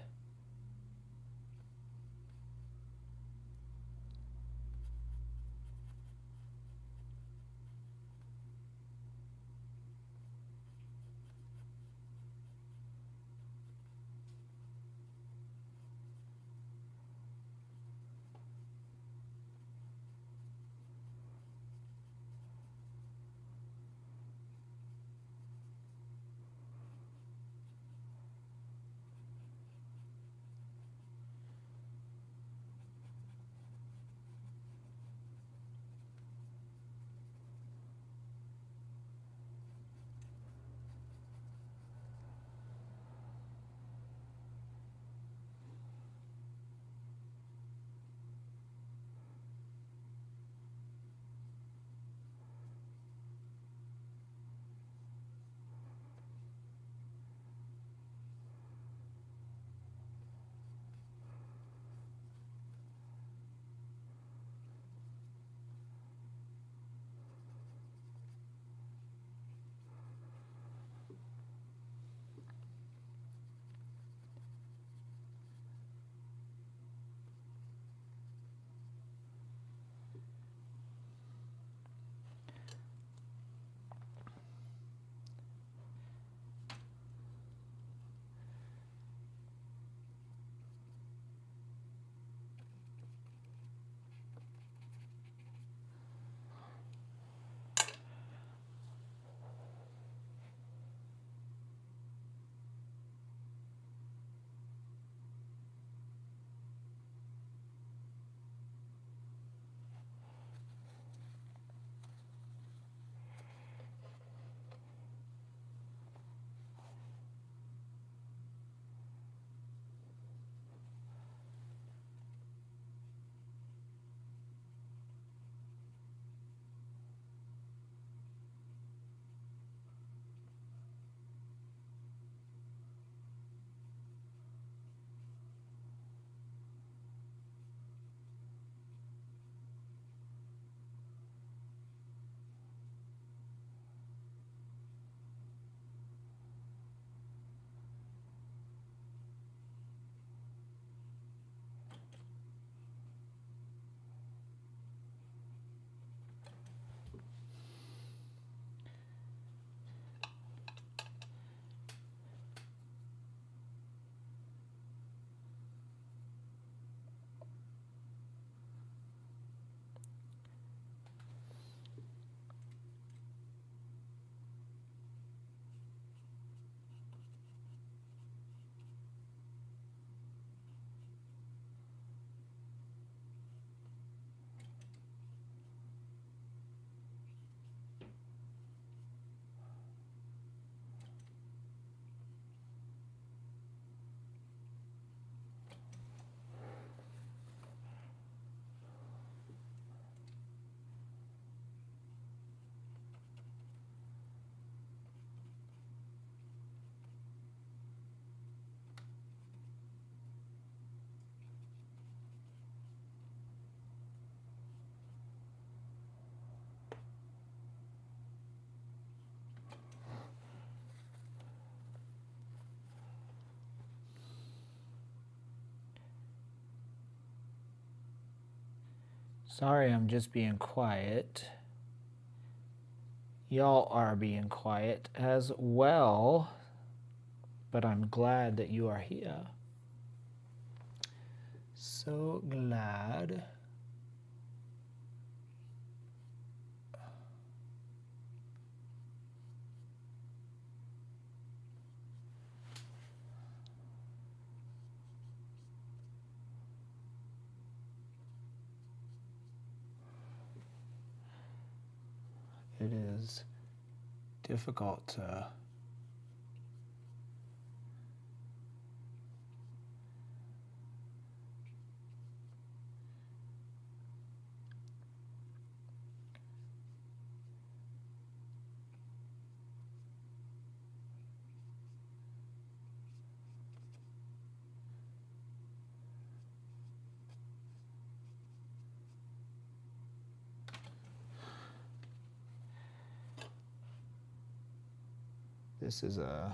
Sorry, I'm just being quiet. Y'all are being quiet as well, but I'm glad that you are here. So glad. It is difficult to This is a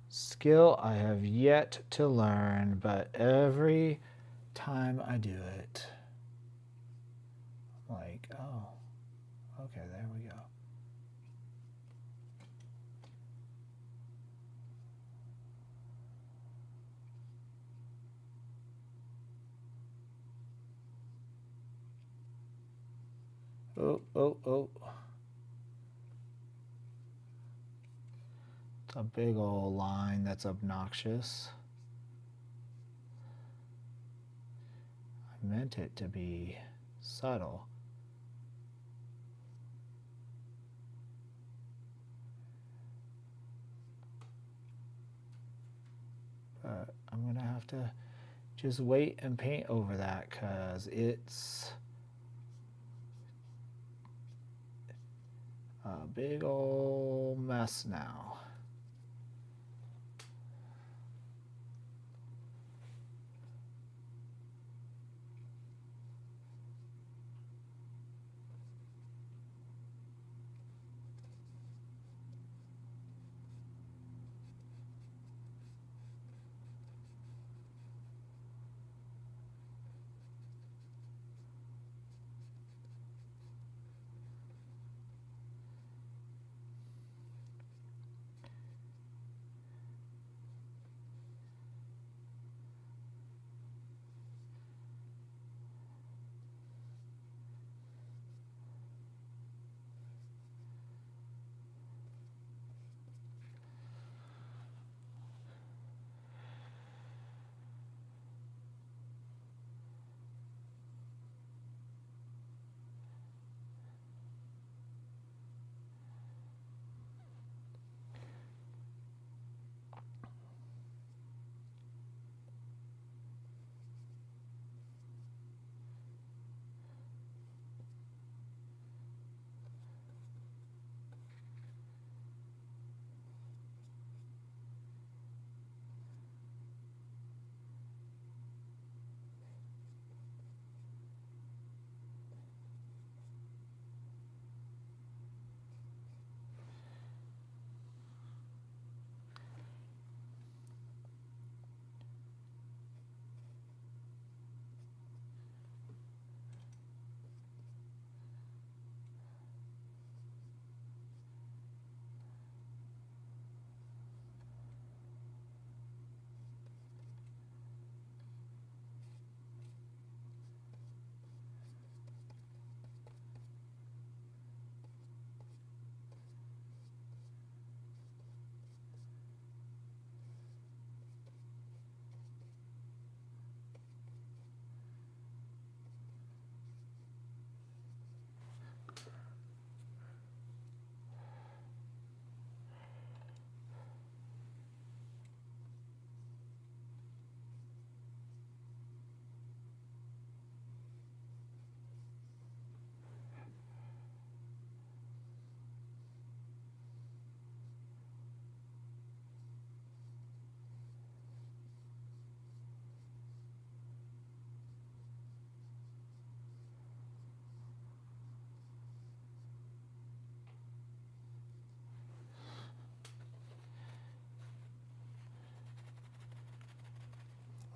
skill I have yet to learn, but every time I do it, I'm like, oh, okay, there we go. Oh, oh, oh. It's a big old line that's obnoxious. I meant it to be subtle. But I'm going to have to just wait and paint over that because it's a big old mess now.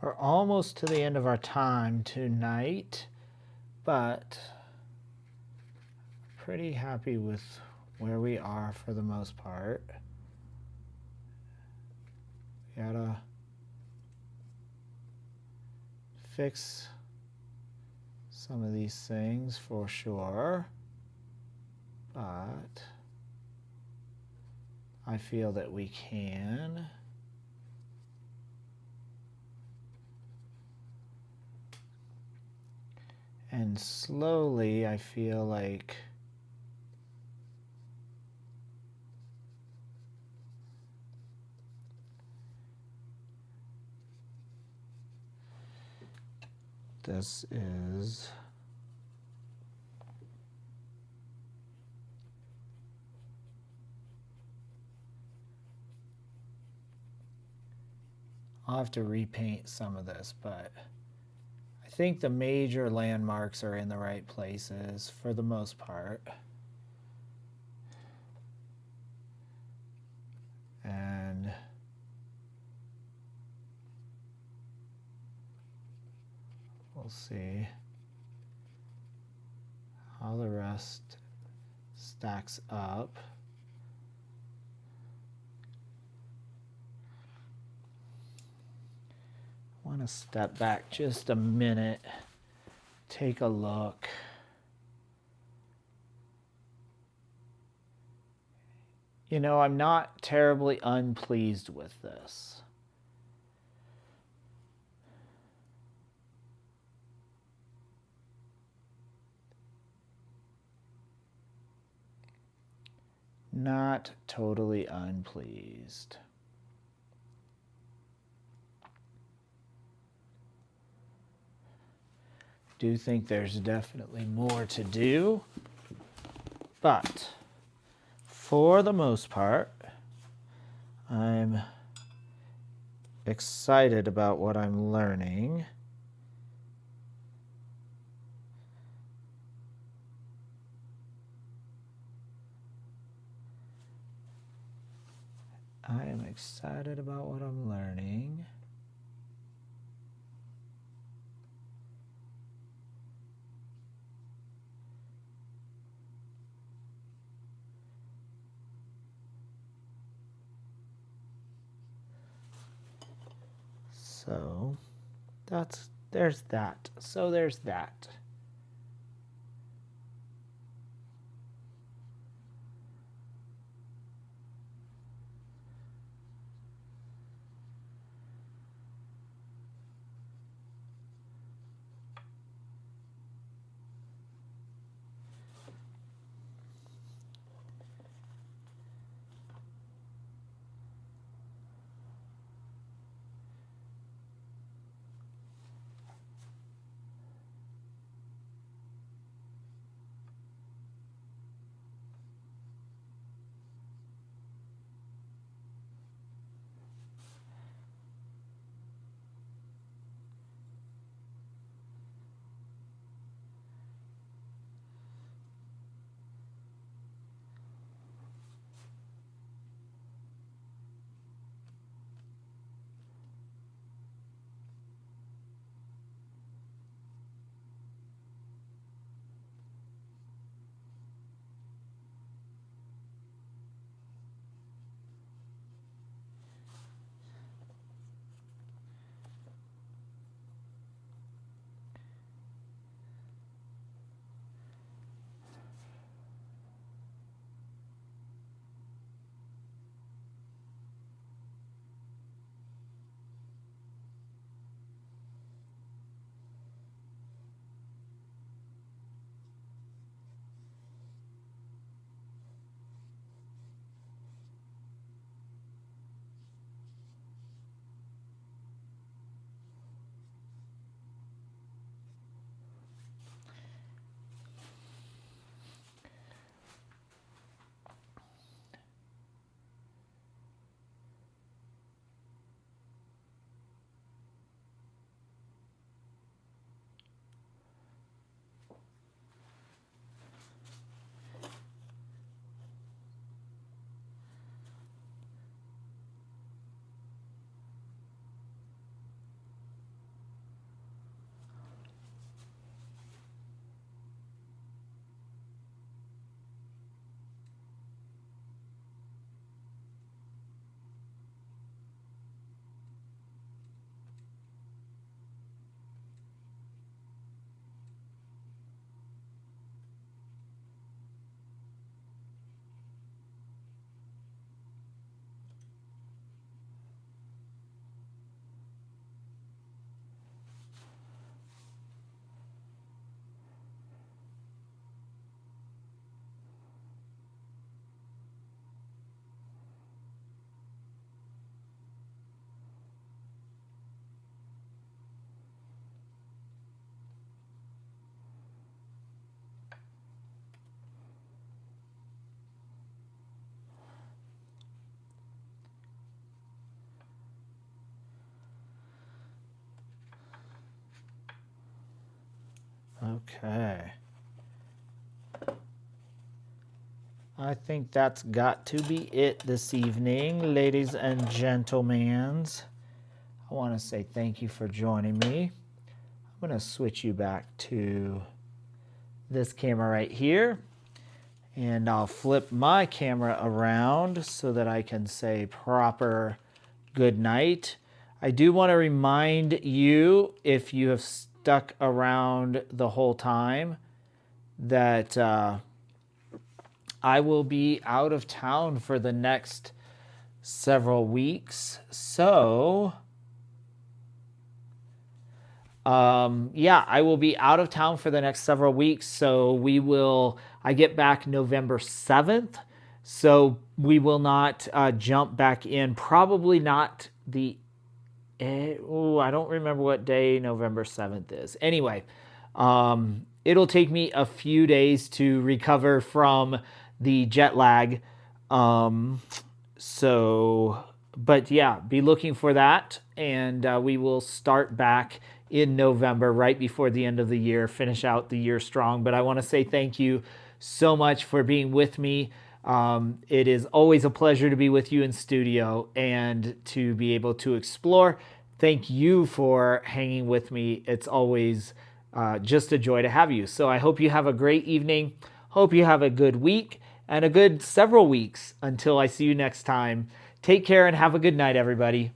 We're almost to the end of our time tonight, but pretty happy with where we are for the most part. We gotta fix some of these things for sure, but I feel that we can. And slowly, I feel like this is I'll have to repaint some of this, but I think the major landmarks are in the right places for the most part. And we'll see how the rest stacks up. I want to step back just a minute, take a look. You know, I'm not terribly unpleased with this. Not totally unpleased. Do think there's definitely more to do, but for the most part, I'm excited about what I'm learning. I am excited about what I'm learning. So there's that. So there's that. Okay. I think that's got to be it this evening, ladies and gentlemen. I want to say thank you for joining me. I'm going to switch you back to this camera right here. And I'll flip my camera around so that I can say proper good night. I do want to remind you, if you have stuck around the whole time, that I will be out of town for the next several weeks. So, yeah, I will be out of town for the next several weeks. So I get back November 7th. So we will not jump back in. Probably not I don't remember what day November 7th is. Anyway, it'll take me a few days to recover from the jet lag. But yeah, be looking for that. And we will start back in November, right before the end of the year, finish out the year strong. But I want to say thank you so much for being with me. It is always a pleasure to be with you in studio and to be able to explore. Thank you for hanging with me. It's always just a joy to have you. So I hope you have a great evening. Hope you have a good week and a good several weeks until I see you next time. Take care and have a good night, everybody.